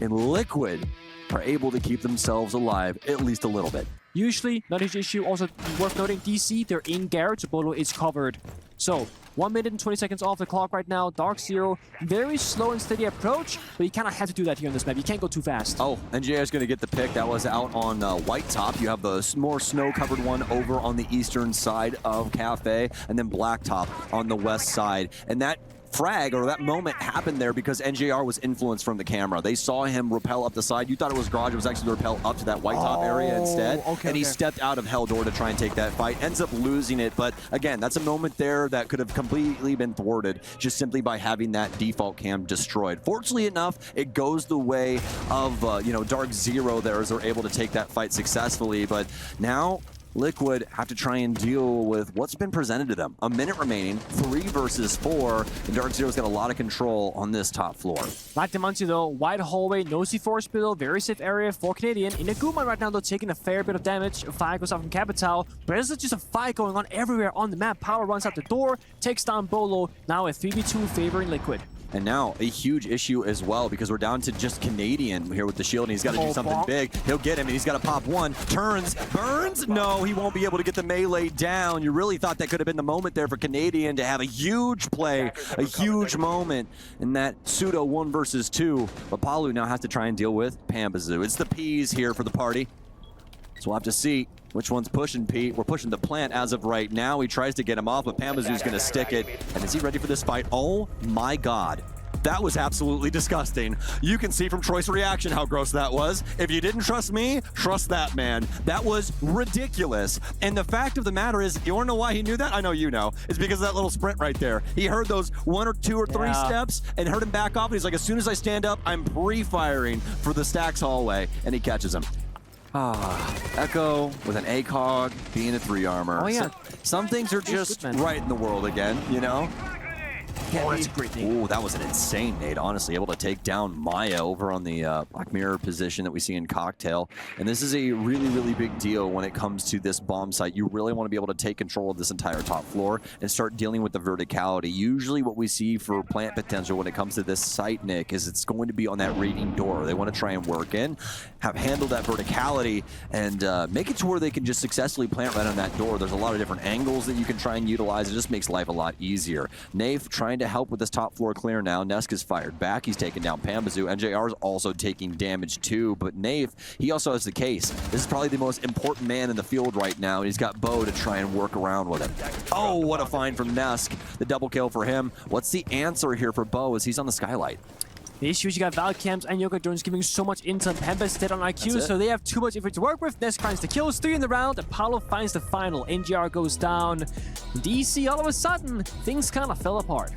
and Liquid are able to keep themselves alive at least a little bit. Usually, not a huge issue. Also, worth noting, DC, they're in Garrett, so Beaulo is covered. So, 1 minute and 20 seconds off the clock right now. DarkZero, very slow and steady approach, but you kind of have to do that here on this map. You can't go too fast. Oh, NJR is going to get the pick. That was out on White Top. You have the more snow-covered one over on the eastern side of Cafe, and then Blacktop on the west side. And that frag, or that moment, happened there because NJR was influenced from the camera. They saw him rappel up the side. You thought it was Garage. It was actually rappel up to that White Top area instead. And he stepped out of Hell Door to try and take that fight. Ends up losing it. But again, that's a moment there that could have completely been thwarted just simply by having that default cam destroyed. Fortunately enough, it goes the way of DarkZero there as they're able to take that fight successfully. But now Liquid have to try and deal with what's been presented to them. A minute remaining, 3 versus 4, and DarkZero's got a lot of control on this top floor. Like Demonti though, wide hallway, no C4 spill, very safe area for Canadian. In a Guma right now though, taking a fair bit of damage. A fire goes out from Capital, but there's just a fight going on everywhere on the map. Power runs out the door, takes down Beaulo, now a 3v2 favoring Liquid. And now a huge issue as well because we're down to just Canadian here with the shield and he's got to do something big. He'll get him and he's got to pop one. Turns, burns. No, he won't be able to get the melee down. You really thought that could have been the moment there for Canadian to have a huge play, a huge moment in that pseudo 1 versus 2. But Palu now has to try and deal with Pambazoo. It's the P's here for the party. So we'll have to see which one's pushing Pete. We're pushing the plant as of right now. He tries to get him off, but Pambazoo's going to stick it. And is he ready for this fight? Oh my God. That was absolutely disgusting. You can see from Troy's reaction how gross that was. If you didn't trust me, trust that man. That was ridiculous. And the fact of the matter is, you wanna know why he knew that? I know you know. It's because of that little sprint right there. He heard those 1 or 2 or 3 steps and heard him back off. And he's like, as soon as I stand up, I'm pre-firing for the Stacks hallway. And he catches him. Echo with an ACOG being a 3 armor. Oh yeah. Some things are just right in the world again, you know? Oh, that's a great thing. Oh, that was an insane nade, honestly. Able to take down Maya over on the Black Mirror position that we see in Cocktail. And this is a really, really big deal when it comes to this bomb site. You really want to be able to take control of this entire top floor and start dealing with the verticality. Usually what we see for plant potential when it comes to this site, Nick, is it's going to be on that raiding door. They want to try and work in, have handled that verticality, and make it to where they can just successfully plant right on that door. There's a lot of different angles that you can try and utilize. It just makes life a lot easier. Nafe trying to help with this top floor clear now. Nesk is fired back. He's taking down Pambazoo. NJR is also taking damage too, but Nafe, he also has the case. This is probably the most important man in the field right now. He's got Bo to try and work around with him. Oh, what a find from Nesk. The double kill for him. What's the answer here for Bo as he's on the skylight? The issue is you got Valcams and Yoga Jones giving so much intel. Pemba's dead on IQ, so they have too much info to work with. Nesk finds the kills, 3 in the round, and Paulo finds the final. NGR goes down. DC, all of a sudden, things kind of fell apart.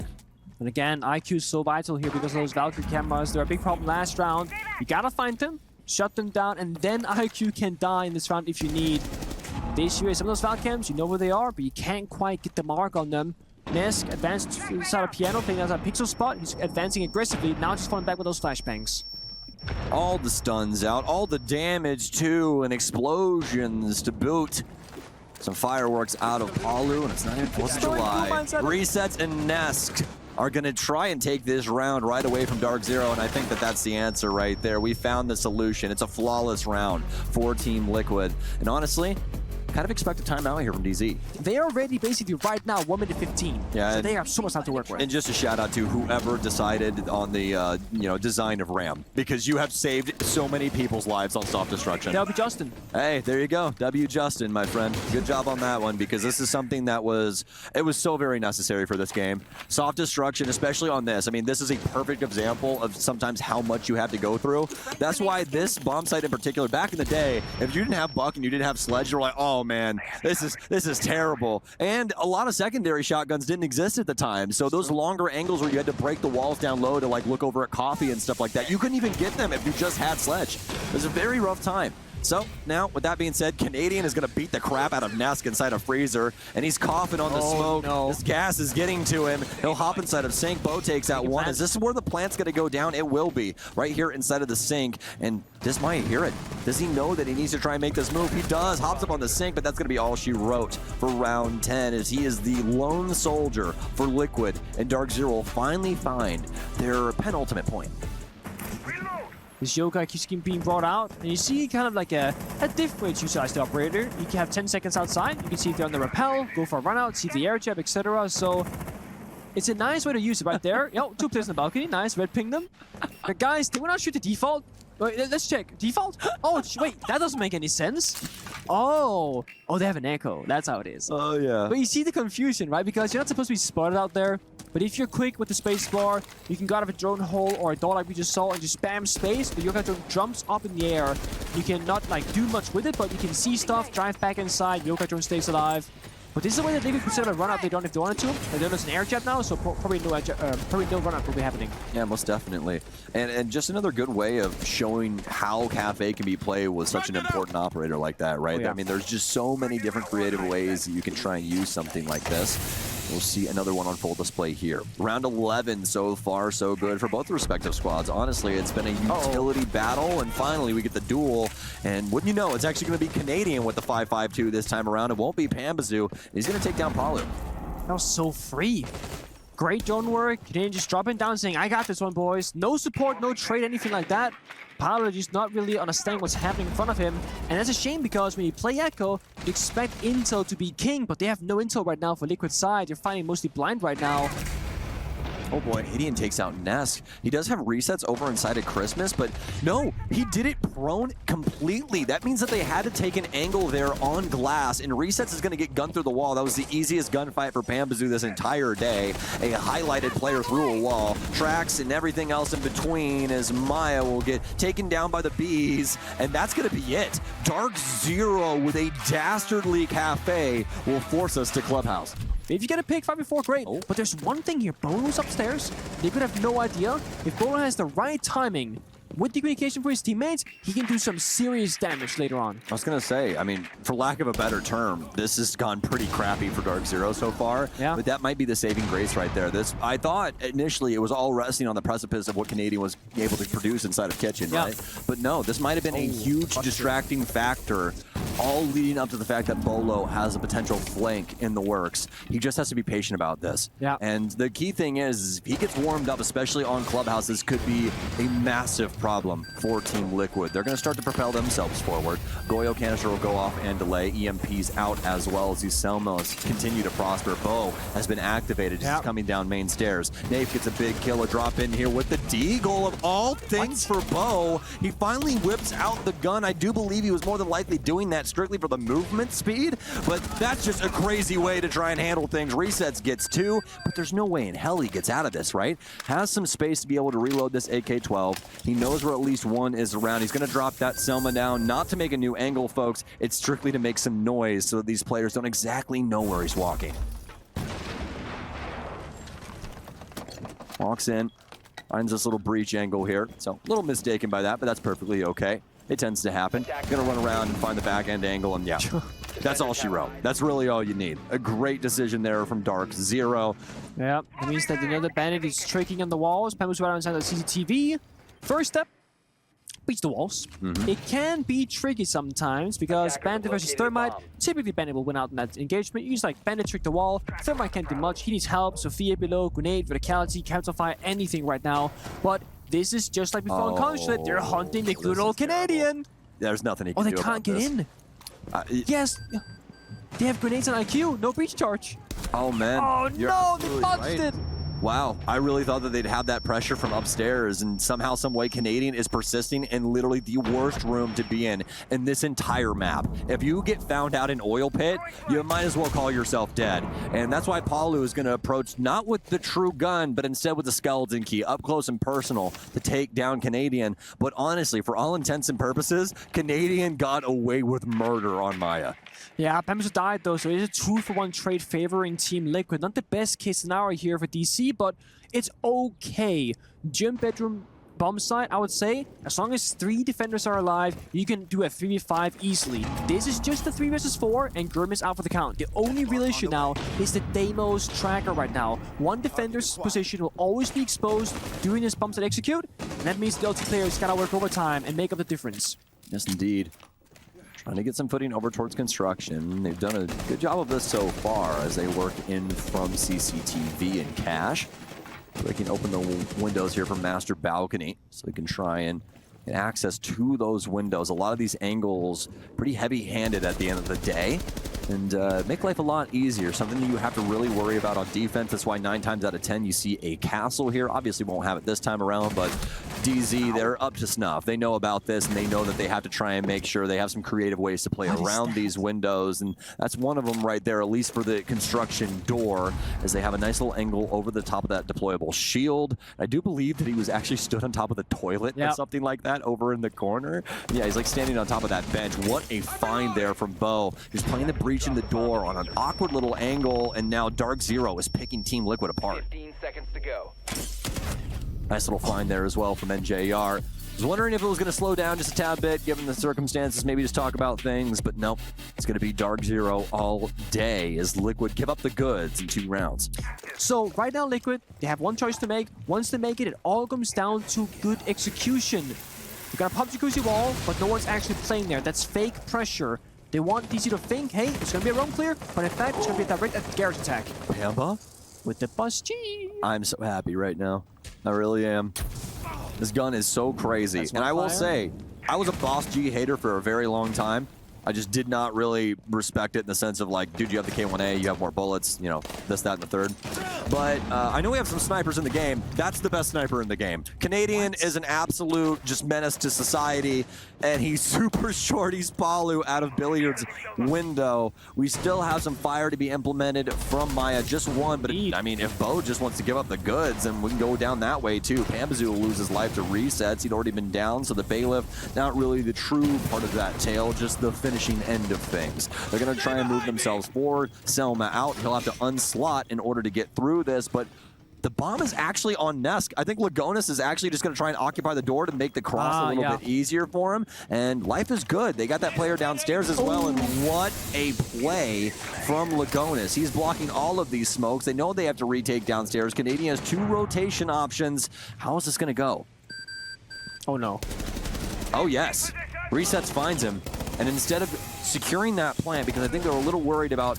And again, IQ is so vital here because of those Valkyrie cameras. They're a big problem last round. You gotta find them, shut them down, and then IQ can die in this round if you need. The issue is some of those Valcams, you know where they are, but you can't quite get the mark on them. Nesk advanced to the side of Piano, playing as a pixel spot. He's advancing aggressively, now just falling back with those flashbangs. All the stuns out, all the damage too, and explosions to boot. Some fireworks out of Palu, and it's not even 4th of July. Resets and Nesk are going to try and take this round right away from DarkZero, and I think that that's the answer right there. We found the solution. It's a flawless round for Team Liquid. And honestly, kind of expect a timeout here from DZ. They are ready basically right now, 1 minute 15. Yeah, so they have so much time to work with. And just a shout out to whoever decided on the design of RAM, because you have saved so many people's lives on soft destruction. That'll be Justin. Hey, there you go. W Justin, my friend. Good job on that one, because this is something that was so very necessary for this game. Soft destruction, especially on this. I mean, this is a perfect example of sometimes how much you have to go through. That's why this bomb site in particular, back in the day, if you didn't have Buck and you didn't have Sledge, you're like, oh man, this is terrible. And a lot of secondary shotguns didn't exist at the time, so those longer angles where you had to break the walls down low to like look over at coffee and stuff like that, you couldn't even get them if you just had Sledge. It was a very rough time. So now, with that being said, Canadian is going to beat the crap out of Nesk inside a freezer, and he's coughing on the smoke. No. This gas is getting to him. He'll hop inside of sink. Bo takes out one. Is this where the plant's going to go down? It will be, right here inside of the sink, and this might hear it. Does he know that he needs to try and make this move? He does. Hops up on the sink, but that's going to be all she wrote for round 10, as he is the lone soldier for Liquid, and DarkZero will finally find their penultimate point. This yokai keeps being brought out, and you see kind of like a different way to utilize the operator. You can have 10 seconds outside, you can see if they're on the rappel, go for a run out, see the air jab, etc. So it's a nice way to use it right there. Yo, 2 players on the balcony, nice, red ping them. But guys, they will not shoot the default. Wait, let's check. Default? Oh, wait, that doesn't make any sense. Oh, they have an echo. That's how it is. Oh, yeah. But you see the confusion, right? Because you're not supposed to be spotted out there. But if you're quick with the space bar, you can go out of a drone hole or a door like we just saw and just spam space. The yokai drone jumps up in the air. You cannot like do much with it, but you can see stuff, drive back inside. Yokai drone stays alive. But this is the way that they could consider a run out they don't if they wanted to. They don't have an air jab now, so probably no run out will be happening. Yeah, most definitely. And just another good way of showing how Cafe can be played with such an important operator like that, right? Oh, yeah. I mean, there's just so many different creative ways that you can try and use something like this. We'll see another one on full display here. Round 11 so far, so good for both respective squads. Honestly, it's been a utility battle, and finally we get the duel. And wouldn't you know, it's actually going to be Canadian with the 5.52 this time around. It won't be Pambazu. He's going to take down Palu. That was so free. Great drone work. Canadian just dropping down saying, I got this one, boys. No support, no trade, anything like that. Palu just not really understanding what's happening in front of him. And that's a shame because when you play Echo, you expect Intel to be king, but they have no Intel right now for Liquid side. They're fighting mostly blind right now. Oh boy, Canadian takes out Nesk. He does have resets over inside of Christmas, but no, he did it prone completely. That means that they had to take an angle there on glass, and resets is going to get gunned through the wall. That was the easiest gunfight for Pambazu this entire day. A highlighted player through a wall, tracks and everything else in between as Maya will get taken down by the bees, and that's going to be it. DarkZero with a dastardly Cafe will force us to Clubhouse. If you get a pick 5v4, great. But there's one thing here. Beaulo's upstairs. They could have no idea. If Beaulo has the right timing with the communication for his teammates, he can do some serious damage later on. I was going to say, I mean, for lack of a better term, this has gone pretty crappy for DarkZero so far. Yeah. But that might be the saving grace right there. I thought initially it was all resting on the precipice of what Canadian was able to produce inside of Kitchen, right? But no, this might have been a huge distracting factor, all leading up to the fact that Beaulo has a potential flank in the works. He just has to be patient about this. Yeah. And the key thing is, if he gets warmed up, especially on Clubhouse, this could be a massive problem for Team Liquid. They're going to start to propel themselves forward. Goyo canister will go off and delay. EMP's out as well as these Selmos continue to prosper. Bo has been activated. He's coming down main stairs. Nave gets a big kill, a drop in here with the D goal of all things for Bo. He finally whips out the gun. I do believe he was more than likely doing that strictly for the movement speed, but that's just a crazy way to try and handle things. Resets gets 2, but there's no way in hell he gets out of this, right? Has some space to be able to reload this AK-12. He knows where at least one is around. He's going to drop that Selma down, not to make a new angle, folks. It's strictly to make some noise so that these players don't exactly know where he's walking. Walks in, finds this little breach angle here. So a little mistaken by that, but that's perfectly okay. It tends to happen. Gonna run around and find the back end angle, and yeah, that's all she wrote. That's really all you need. A great decision there from DarkZero. Yeah, that means that the bandit is tricking on the walls. Pambazu right inside the CCTV. First step, beats the walls. It can be tricky sometimes because Bandit versus Thermite, typically Bandit will win out in that engagement. You just like Bandit trick the wall, Thermite can't do much. He needs help, Sophia below, grenade, verticality, counter fire, anything right now. But this is just like before in Consulate, they're hunting the good old Canadian. There's nothing he can do about this. Oh, they can't get in. Yes, they have grenades on IQ, no breach charge. Oh man. Oh no, they botched it. Wow, I really thought that they'd have that pressure from upstairs, and somehow, some way, Canadian is persisting in literally the worst room to be in this entire map. If you get found out in Oil Pit, you might as well call yourself dead. And that's why Palu is going to approach not with the true gun, but instead with the skeleton key, up close and personal, to take down Canadian. But honestly, for all intents and purposes, Canadian got away with murder on Maya. Yeah, Pambazu died though, so it's a 2-for-1 trade favoring Team Liquid. Not the best case scenario here for DC, but it's okay. Gym bedroom bomb site, I would say, as long as 3 defenders are alive, you can do a 3v5 easily. This is just a 3 versus 4, and Gurm is out for the count. The only real issue now is the Deimos tracker right now. One defender's position will always be exposed during his bomb site execute, and that means the ulti players gotta work overtime and make up the difference. Yes, indeed. Trying to get some footing over towards construction. They've done a good job of this so far as they work in from CCTV and cache. They can open the windows here from Master Balcony so they can try and get access to those windows. A lot of these angles pretty heavy-handed at the end of the day, and make life a lot easier. Something that you have to really worry about on defense. That's why 9 times out of 10 you see a castle here. Obviously won't have it this time around, but DZ, they're up to snuff. They know about this, and they know that they have to try and make sure they have some creative ways to play around these windows, and that's one of them right there, at least for the construction door, as they have a nice little angle over the top of that deployable shield. I do believe that he was actually stood on top of the toilet or something like that over in the corner. Yeah, he's like standing on top of that bench. What a find there from Beau. He's playing the breach in the door on an awkward little angle, and now DarkZero is picking Team Liquid apart. 15 seconds to go. Nice little find there as well from NJR. Was wondering if it was going to slow down just a tad bit, given the circumstances, maybe just talk about things, but nope. It's going to be DarkZero all day as Liquid give up the goods in 2 rounds. So right now, Liquid, they have one choice to make. Once they make it, it all comes down to good execution. You got a pop jacuzzi wall, but no one's actually playing there. That's fake pressure. They want DC to think, hey, it's going to be a roam clear, but in fact, it's going to be a direct garage attack. Pamba? With the bus G. I'm so happy right now. I really am. This gun is so crazy. And I will say, I was a Boss G hater for a very long time. I just did not really respect it in the sense of like, dude, you have the K1A, you have more bullets, you know, this, that, and the third. But I know we have some snipers in the game. That's the best sniper in the game. Canadian is an absolute just menace to society, and he's super short. He's Palu out of Billiard's window. We still have some fire to be implemented from Maya, just one. But I mean, if Beau just wants to give up the goods, then we can go down that way too. Pambazoo will lose his life to resets. He'd already been down, so the bailiff, not really the true part of that tale, just the finishing end of things. They're going to try and move themselves forward, Selma out. He'll have to unslot in order to get through this, but the bomb is actually on Nesk. I think Lagonis is actually just going to try and occupy the door to make the cross a little bit easier for him, and life is good. They got that player downstairs as well, and what a play from Lagonis. He's blocking all of these smokes. They know they have to retake downstairs. Canadian has 2 rotation options. How is this going to go? Oh, no. Oh, yes. Resets finds him, and instead of securing that plant, because I think they were a little worried about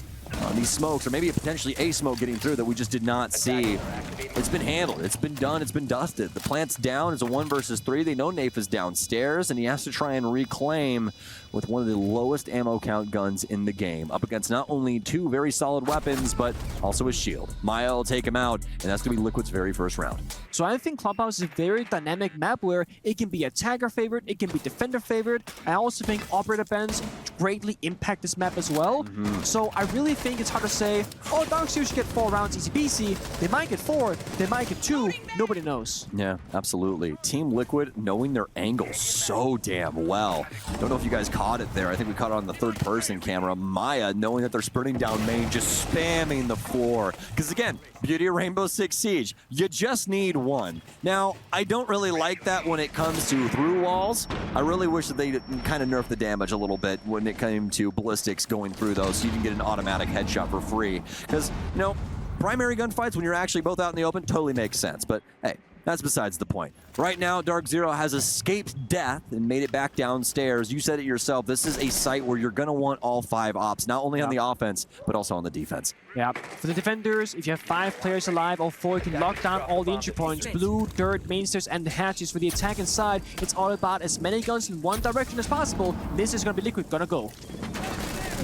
these smokes, or maybe potentially a smoke getting through that we just did not see. It's been handled. It's been done. It's been dusted. The plant's down. It's a 1 versus 3. They know Nafe is downstairs, and he has to try and reclaim with one of the lowest ammo count guns in the game, up against not only 2 very solid weapons, but also his shield. Maya will take him out, and that's going to be Liquid's very first round. So I think Clubhouse is a very dynamic map where it can be attacker favorite, it can be defender favorite. I also think operator bans greatly impact this map as well. So I really think it's hard to say, oh, DarkZero should get 4 rounds easy peasy. They might get 4, they might get 2, nobody knows. Yeah, absolutely. Team Liquid knowing their angles so damn well. Don't know if you guys caught it there. I think we caught it on the 3rd person camera. Maya knowing that they're sprinting down main, just spamming the floor. Because again, beauty of Rainbow Six Siege, you just need 1. Now, I don't really like that when it comes to through walls. I really wish that they kind of nerfed the damage a little bit when it came to ballistics going through those, so you can get an automatic headshot for free. Because, you know, primary gunfights when you're actually both out in the open totally makes sense. But hey, that's besides the point. Right now, DarkZero has escaped death and made it back downstairs. You said it yourself. This is a site where you're going to want all 5 ops, not only on the offense, but also on the defense. Yeah. For the defenders, if you have 5 players alive, all 4 can lock down all the entry points. Blue, dirt, main stairs, and the hatches. For the attack inside, it's all about as many guns in one direction as possible. This is going to be Liquid gonna go.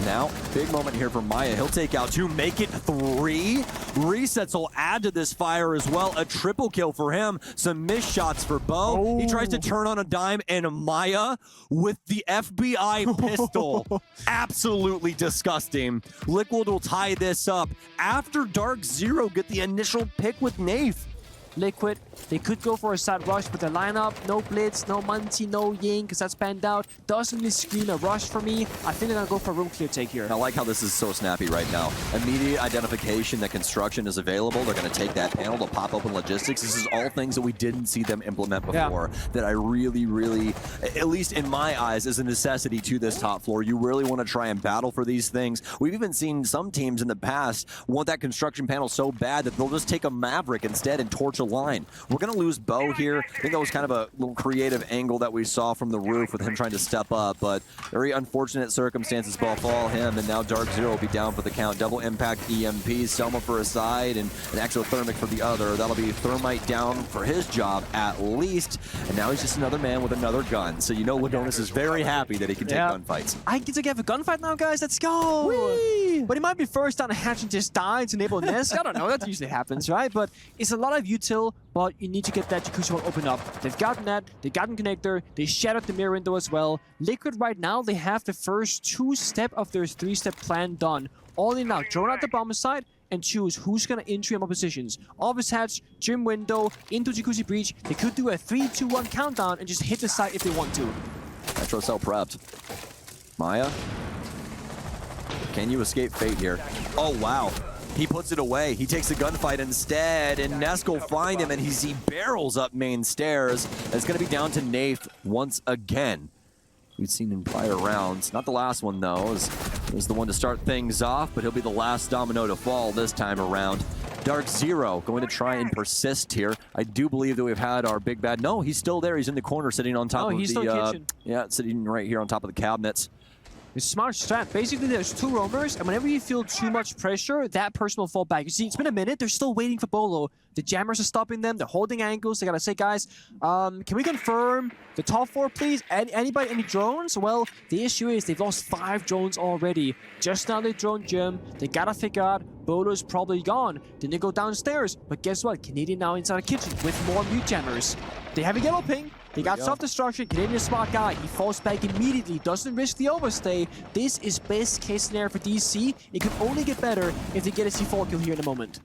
Now, big moment here for Maya. He'll take out 2, make it 3. Resets will add to this fire as well. A triple kill for him. Some missed shots for Beau. He tries to turn on a dime, and Maya with the FBI pistol. Absolutely disgusting. Liquid will tie this up after DarkZero get the initial pick with Nafe. Liquid, they could go for a side rush, but the lineup, no blitz, no Munty, no Ying, because that's banned out. Doesn't really scream a rush for me. I think they're going to go for a room clear take here. I like how this is so snappy right now. Immediate identification that construction is available. They're going to take that panel to pop open logistics. This is all things that we didn't see them implement before that I really, at least in my eyes, is a necessity to this top floor. You really want to try and battle for these things. We've even seen some teams in the past want that construction panel so bad that they'll just take a Maverick instead and torch a line. We're going to lose Beau here. I think that was kind of a little creative angle that we saw from the roof with him trying to step up, but very unfortunate circumstances befall him, and now DarkZero will be down for the count. Double impact EMP, Selma for a side, and an exothermic for the other. That'll be Thermite down for his job at least, and now he's just another man with another gun. So you know Ladonis is very happy that he can take gunfights. I get to have a gunfight now, guys. Let's go! Whee! But he might be first down a hatch and just die to enable Nest. I don't know. That usually happens, right? But it's a lot of util, but you need to get that jacuzzi wall open up. They've gotten that. They've gotten connector. They shattered the mirror window as well. Liquid right now, they have the first 2-step of their 3-step plan done. All in now, drone out the bomber side and choose who's going to entry on positions. Office hatch, gym window, into jacuzzi breach. They could do a 3-2-1 countdown and just hit the site if they want to. Nitro cell prepped. Maya, can you escape fate here? Oh, wow. He puts it away. He takes the gunfight instead, and Nesk will find him, and he barrels up main stairs. It's going to be down to Nath once again. We've seen in prior rounds. Not the last one, though. It was the one to start things off, but he'll be the last domino to fall this time around. DarkZero going to try and persist here. I do believe that we've had our big bad. No, he's still there. He's in the corner sitting on top of he's the... still kitchen. Yeah, sitting right here on top of the cabinets. It's smart strat. Basically, there's 2 roamers, and whenever you feel too much pressure, that person will fall back. You see, it's been a minute. They're still waiting for Beaulo. The jammers are stopping them. They're holding angles. They gotta say, guys, can we confirm the top 4, please? Anybody, any drones? Well, the issue is they've lost 5 drones already. Just now they drone gym. They gotta figure out Beaulo's probably gone. Then they go downstairs. But guess what? Canadian now inside the kitchen with more mute jammers. They have a yellow ping. They got self-destruction. Canadian is a smart guy. He falls back immediately. Doesn't risk the overstay. This is best case scenario for DC. It could only get better if they get a C4 kill here in a moment.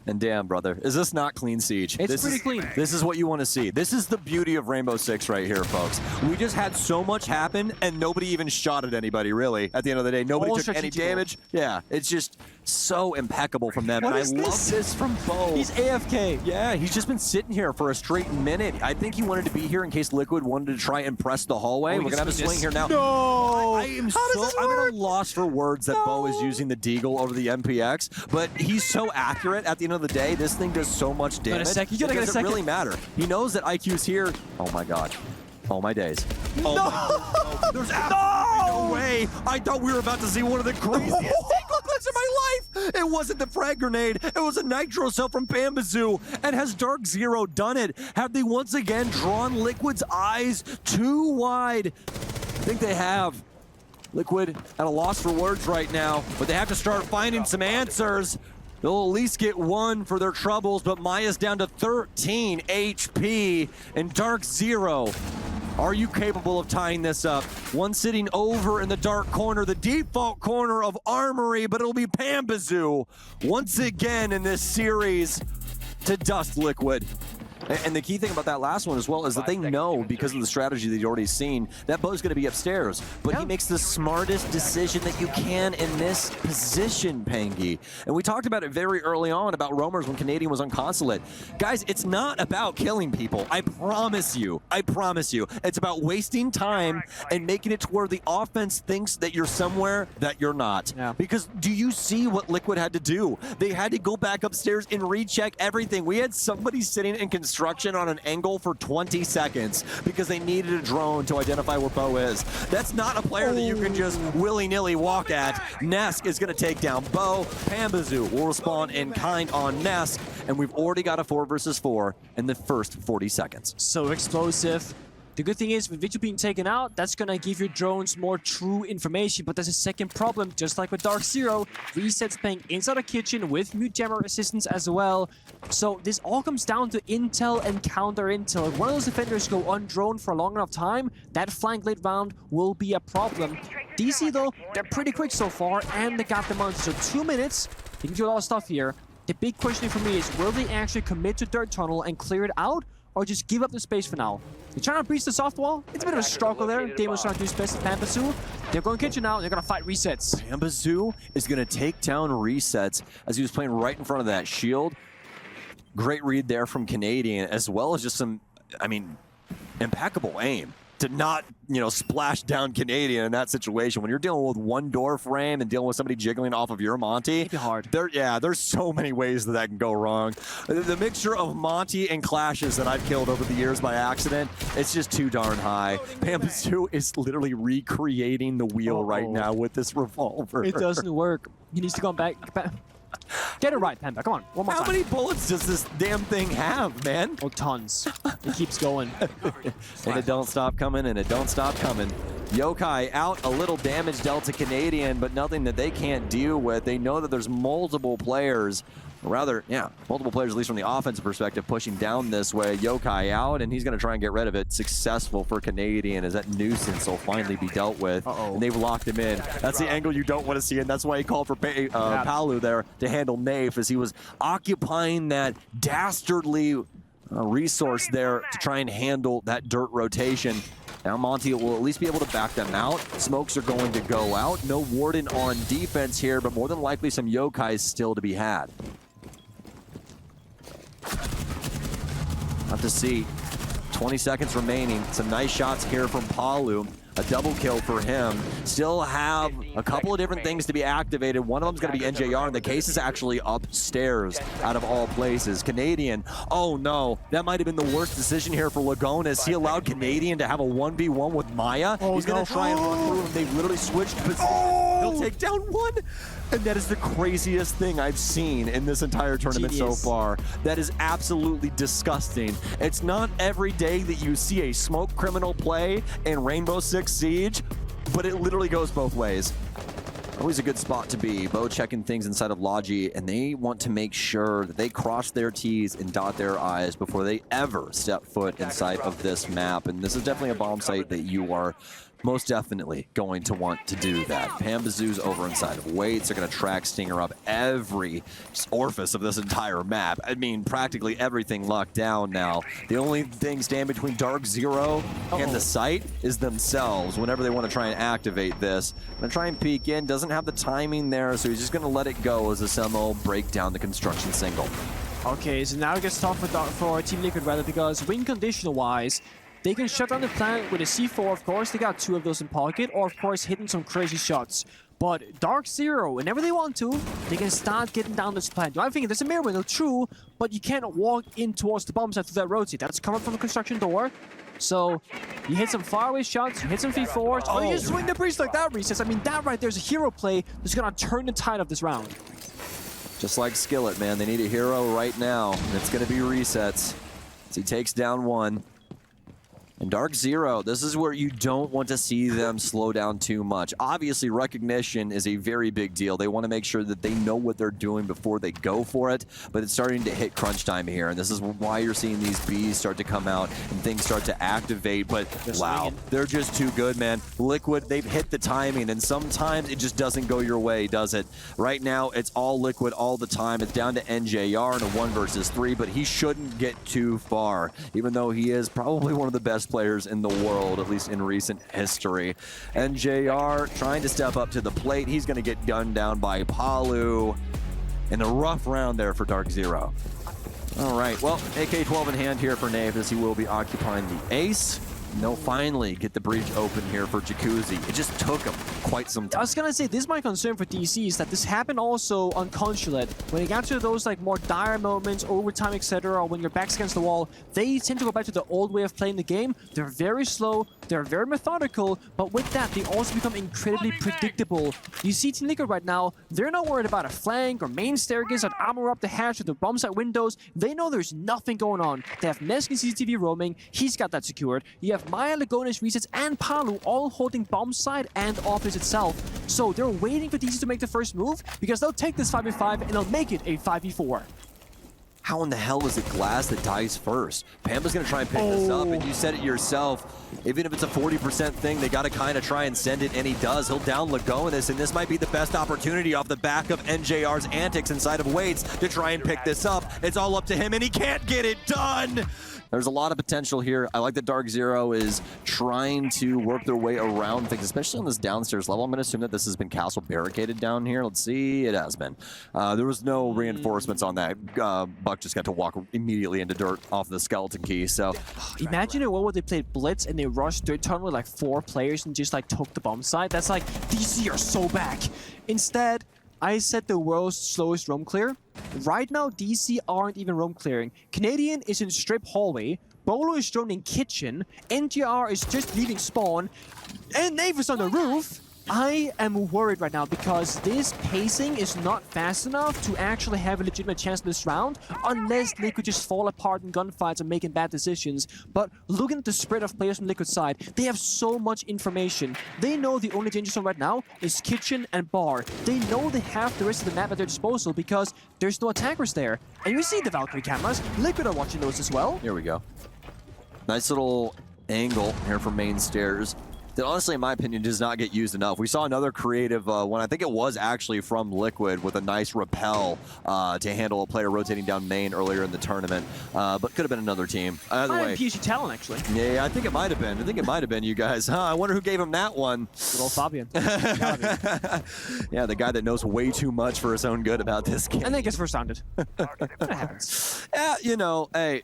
And damn, brother, is this not clean siege? It's pretty clean. This is what you want to see. This is the beauty of Rainbow Six right here, folks. We just had so much happen, and nobody even shot at anybody, really. At the end of the day, nobody took any damage. Yeah, it's just so impeccable from them. And I love this from Beau. He's AFK. Yeah, he's just been sitting here for a straight minute. I think he wanted to be here in case Liquid wanted to try and press the hallway. We're going to have a swing here now. No! I'm at a loss for words that Beau is using the Deagle over the MPX, but he's so accurate at the end of the day. This thing does so much damage. You gotta get a second. It doesn't really matter. He knows that IQ's here. Oh my god. Oh my days. Oh no! My, there's absolutely no way. I thought we were about to see one of the craziest Deagle clips of my life. It wasn't the frag grenade. It was a nitro cell from Bambazoo. And has DarkZero done it? Have they once again drawn Liquid's eyes too wide? I think they have. Liquid at a loss for words right now, but they have to start finding some answers. They'll at least get 1 for their troubles, but Maya's down to 13 HP. And DarkZero, are you capable of tying this up? One sitting over in the dark corner, the default corner of Armory, but it'll be Bambazoo once again in this series to dust Liquid. And the key thing about that last one as well is that they know, because of the strategy that you've already seen, that Beau's going to be upstairs. But he makes the smartest decision that you can in this position, Pangy. And we talked about it very early on about roamers when Canadian was on Consulate. Guys, it's not about killing people. I promise you. I promise you. It's about wasting time and making it to where the offense thinks that you're somewhere that you're not. Yeah. Because do you see what Liquid had to do? They had to go back upstairs and recheck everything. We had somebody sitting in construction on an angle for 20 seconds because they needed a drone to identify where Beau is. That's not a player that you can just willy-nilly walk at. Nesk is going to take down Beau. Bambazoo will respond in kind on Nesk, and we've already got a 4 versus 4 in the first 40 seconds. So explosive. The good thing is, with Vigil being taken out, that's gonna give your drones more true information, but there's a second problem, just like with DarkZero. Resets playing inside the kitchen with mute jammer assistance as well. So this all comes down to intel and counter intel. If one of those defenders go undroned for a long enough time, that flank late round will be a problem. DC though, they're pretty quick so far, and they got the monster. So 2 minutes, they can do a lot of stuff here. The big question for me is, will they actually commit to Dirt Tunnel and clear it out, or just give up the space for now? They're trying to breach the soft wall. It's a bit of a struggle there. Damon's trying to do his best at Bambazoo. They're going kitchen now. They're going to fight resets. Bambazoo is going to take down resets as he was playing right in front of that shield. Great read there from Canadian, as well as just some, I mean, impeccable aim. to not, you know, splash down Canadian in that situation. When you're dealing with one door frame and dealing with somebody jiggling off of your Monty, It'd be hard. There's so many ways that can go wrong. The mixture of Monty and clashes that I've killed over the years by accident, it's just too darn high. Pambazu is literally recreating the wheel right now with this revolver. It doesn't work. He needs to go back. Get it right, Panda. Come on, one more time. How many bullets does this damn thing have, man? Oh, tons. It keeps going. And it don't stop coming, and it don't stop coming. Yokai out, a little damage dealt to Canadian, but nothing that they can't deal with. They know that there's multiple players, or rather, yeah, multiple players, at least from the offensive perspective, pushing down this way. Yokai out, and he's going to try and get rid of it. Successful for Canadian as that nuisance will finally be dealt with. And they've locked him in. That's the angle you don't want to see, and that's why he called for Palu there to handle Nafe, as he was occupying that dastardly resource there to try and handle that dirt rotation. Now Monty will at least be able to back them out. Smokes are going to go out. No Warden on defense here, but more than likely some Yokais still to be had. Have to see. 20 seconds remaining. Some nice shots here from Palu. A double kill for him. Still have a couple of different things to be activated. One of them's going to be NJR, and the case is actually upstairs out of all places. Canadian, oh no, that might have been the worst decision here for Lagonis. He allowed Canadian to have a 1v1 with Maya. He's going to try and run through him. They've literally switched positions. He'll take down one. And that is the craziest thing I've seen in this entire tournament so far. That is absolutely disgusting. It's not every day that you see a smoke criminal play in Rainbow Six Siege, but it literally goes both ways. Always a good spot to be. Bo checking things inside of Logi, and they want to make sure that they cross their T's and dot their I's before they ever step foot inside of this map. And this is definitely a bomb site that you are most definitely going to want to do that. Pambazu's over inside of Waits. They're going to track Stinger up every orifice of this entire map. I mean, practically everything locked down now. The only thing standing between DarkZero and the site is themselves whenever they want to try and activate this. Going to try and peek in. Doesn't have the timing there, so he's just going to let it go as the Semo break down the construction single. Okay, so now it gets tough for Team Liquid, rather, because win conditional-wise, they can shut down the plant with a C4, of course. They got 2 of those in pocket, or of course hitting some crazy shots. But DarkZero, whenever they want to, they can start getting down this plant. I'm thinking there's a mirror window, true, but you can't walk in towards the bomb site through that rotate. That's coming from the construction door. So you hit some faraway shots, you hit some V4s, or you just swing the breach like that, Recess. I mean, that right there's a hero play that's going to turn the tide of this round. Just like Skillet, man. They need a hero right now, and it's going to be Resets. As he takes down one. And DarkZero, this is where you don't want to see them slow down too much. Obviously, recognition is a very big deal. They want to make sure that they know what they're doing before they go for it, but it's starting to hit crunch time here, and this is why you're seeing these Bs start to come out and things start to activate, but wow, they're just too good, man. Liquid, they've hit the timing, and sometimes it just doesn't go your way, does it? Right now, it's all Liquid all the time. It's down to NJR in a 1 versus 3, but he shouldn't get too far, even though he is probably one of the best players in the world, at least in recent history. NJR trying to step up to the plate. He's going to get gunned down by Palu in a rough round there for DarkZero. All right, well, AK-12 in hand here for Nave as he will be occupying the ace. And they'll finally get the breach open here for Jacuzzi. It just took him quite some time. I was gonna say, this is my concern for DC, is that this happened also on Consulate. When it got to those like more dire moments, overtime, etc., or when your back's against the wall, they tend to go back to the old way of playing the game. They're very slow, they're very methodical, but with that, they also become incredibly predictable. You see Team Liquid right now, they're not worried about a flank or main staircase or armor up the hatch or the bomb site windows. They know there's nothing going on. They have Nesk and CCTV roaming, he's got that secured. You have Maya, Lagonis, Resets, and Palu all holding bomb site and office itself. So they're waiting for DC to make the first move, because they'll take this 5v5 and they'll make it a 5v4. How in the hell is it Glass that dies first? Pamba's going to try and pick this up, and you said it yourself. Even if it's a 40% thing, they got to kind of try and send it, and he does. He'll down Lagonis, and this might be the best opportunity off the back of NJR's antics inside of Waits to try and pick this up. It's all up to him, and he can't get it done! There's a lot of potential here. I like that DarkZero is trying to work their way around things, especially on this downstairs level. I'm going to assume that this has been castle barricaded down here. Let's see. It has been. There was no reinforcements on that. Buck just got to walk immediately into dirt off the skeleton key. So imagine what would they played Blitz and they rushed dirt tunnel with like 4 players and just like took the bomb site. That's like, DC are so back. Instead, I said the world's slowest roam clear. Right now, DC aren't even roam clearing. Canadian is in strip hallway. Beaulo is thrown in kitchen. NGR is just leaving spawn. And Nave is on the roof. I am worried right now because this pacing is not fast enough to actually have a legitimate chance in this round unless Liquid just fall apart in gunfights and making bad decisions. But looking at the spread of players from Liquid side, they have so much information. They know the only danger zone right now is kitchen and bar. They know they have the rest of the map at their disposal because there's no attackers there. And you see the Valkyrie cameras. Liquid are watching those as well. here we go. Nice little angle here from main stairs. That honestly, in my opinion, does not get used enough. We saw another creative one. I think it was actually from Liquid with a nice rappel to handle a player rotating down main earlier in the tournament. But could have been another team. Either way. PSG talent, actually. Yeah, I think it might have been. I think it might have been you guys. Huh, I wonder who gave him that one. Good old Fabian. Yeah, the guy that knows way too much for his own good about this game. And then gets first sounded. That happens. Yeah, you know, hey,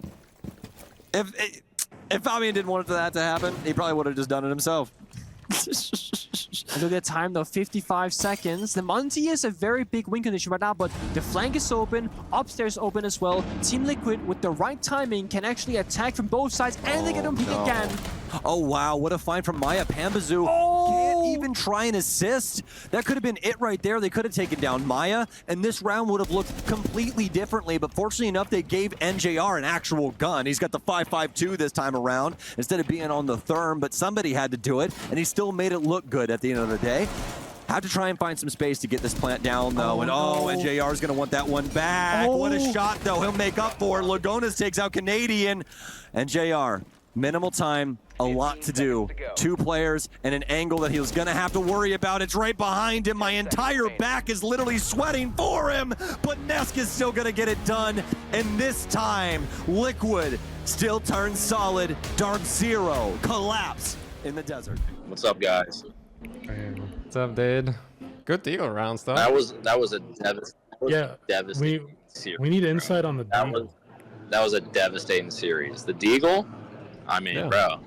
if Fabian didn't want that to happen, he probably would have just done it himself. Look at the time though, 55 seconds. The Monty is a very big win condition right now, but the flank is open, upstairs open as well. Team Liquid, with the right timing, can actually attack from both sides, and they get him peek again. Oh, wow, what a find from Maya. Pambazoo can't even try and assist. That could have been it right there. They could have taken down Maya, and this round would have looked completely differently, but fortunately enough, they gave NJR an actual gun. He's got the 5.52 this time around, instead of being on the therm, but somebody had to do it, and he still made it look good at the end of the day. Have to try and find some space to get this plant down, though. NJR is going to want that one back. What a shot, though. He'll make up for it. Lagonas takes out Canadian. NJR, minimal time, a lot to do. 2 players and an angle that he was going to have to worry about. It's right behind him. My entire back is literally sweating for him, but Nesk is still going to get it done. And this time, Liquid still turns solid. DarkZero collapse in the desert. What's up, guys? What's up, dude? Good deal round stuff. That was a devastating series. We need insight on the Deagle. That was a devastating series. The Deagle, I mean, Yeah. bro.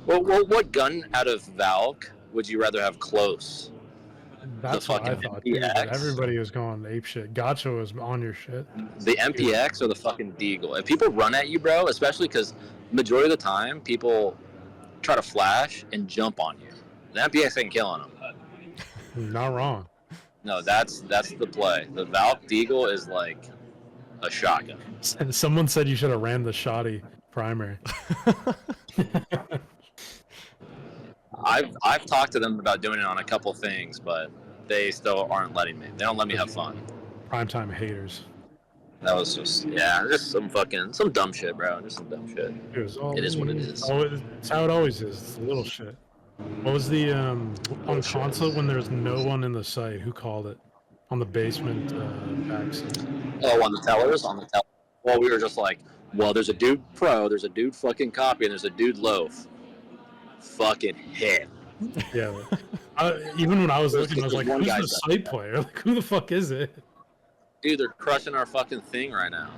What gun out of Valk would you rather have close? That's The what I fucking thought. Dude. MPX? Everybody was going ape shit. Gotcha was on your shit. The MPX or the fucking Deagle? If people run at you, bro, especially because majority of the time people try to flash and jump on you. The MPX ain't killing them. Not wrong. No, that's the play. The Valk Deagle is like a shotgun. And someone said you should have ran the shoddy primary. I've talked to them about doing it on a couple things, but they still aren't letting me. They don't let me have fun. Primetime haters. That was just some dumb shit, bro. Just some dumb shit. It is what it is. It's how it always is. It's a little shit. What was the on console when there was no one in the site? Who called it? On the basement backside. Oh, on the tellers? Well, we were just like, well, there's a dude pro, there's a dude fucking copy, and there's a dude loaf. Fucking hit. Yeah. Even when I was looking, I was like, One who's guy the said site player? Like, who the fuck is it? Dude, they're crushing our fucking thing right now.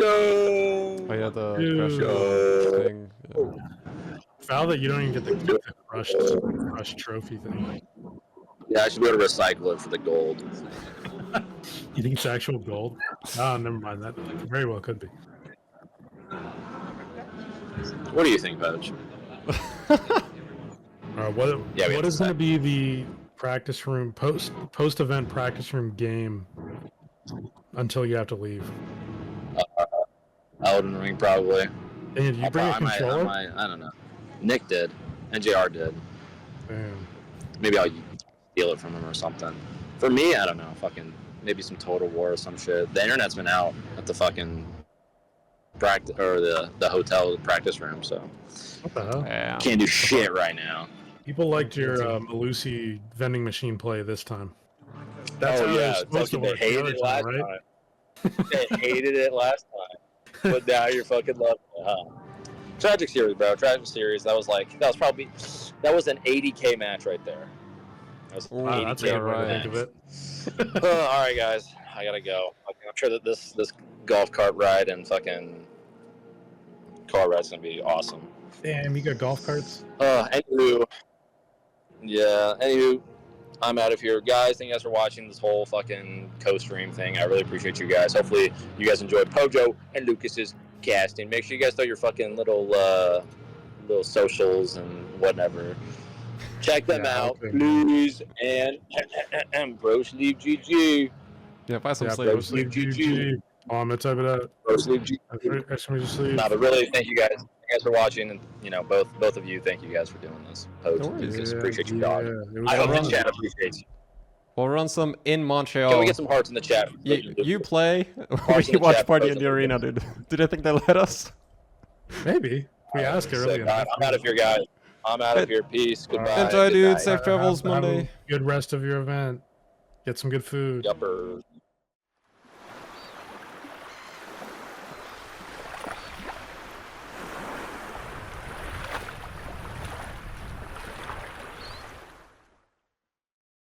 Oh yeah, the crush thing. Yeah. Foul that you don't even get the crushed trophy thing. Yeah, I should be able to recycle it for the gold. You think it's actual gold? Oh, never mind. That very well could be. What do you think, Coach? All right, what is going to be the practice room post event practice room game until you have to leave? Elden Ring, probably. And did you bring a controller? I don't know. Nick did. NJR did. Damn. Maybe I'll steal it from him or something. For me, I don't know. Fucking maybe some Total War or some shit. The internet's been out at the fucking practice or the hotel practice room, so What the hell? Yeah. can't do shit right now. People liked your Malusi vending machine play this time. That's Oh how yeah, it's supposed to fucking they work the hated other it last time, right? time. They hated it last time, but now you're fucking loving it. Tragic series, bro. Tragic series. That was an 80K match right there. That was Ooh, Wow, that's a yeah, good way to right. think of it. All right, guys. I gotta go. I'm sure that this golf cart ride and fucking car ride's gonna be awesome. Damn, you got golf carts? Anywho, I'm out of here. Guys, thank you guys for watching this whole fucking co-stream thing. I really appreciate you guys. Hopefully you guys enjoyed Pojo and Lucas's casting. Make sure you guys throw your fucking little socials and whatever. Check them out, okay. please. And Bro Sleep GG. Yeah, buy some Yeah, sleep. bro, sleep GG. Oh, I'm gonna type it out. Bro Sleep GG. Ask me to sleep. No, but really, thank you guys. Thank you guys for watching, and both of you, thank you guys for doing this. Post, No worries. Lucas, appreciate you, dog. it was I hope fun. the chat appreciates you. We'll run some in Montreal. Can we get some hearts in the chat? You play. Hearts in We the watch chat, party both in the of them. arena, dude. Did I think they let us? Maybe. We asked Sick. earlier. I'm out of here, guys. I'm out of here. Peace. Goodbye. Alright. Enjoy, Good dude. night. Safe travels Have a Monday. good rest of your event. Get some good food. Yupper.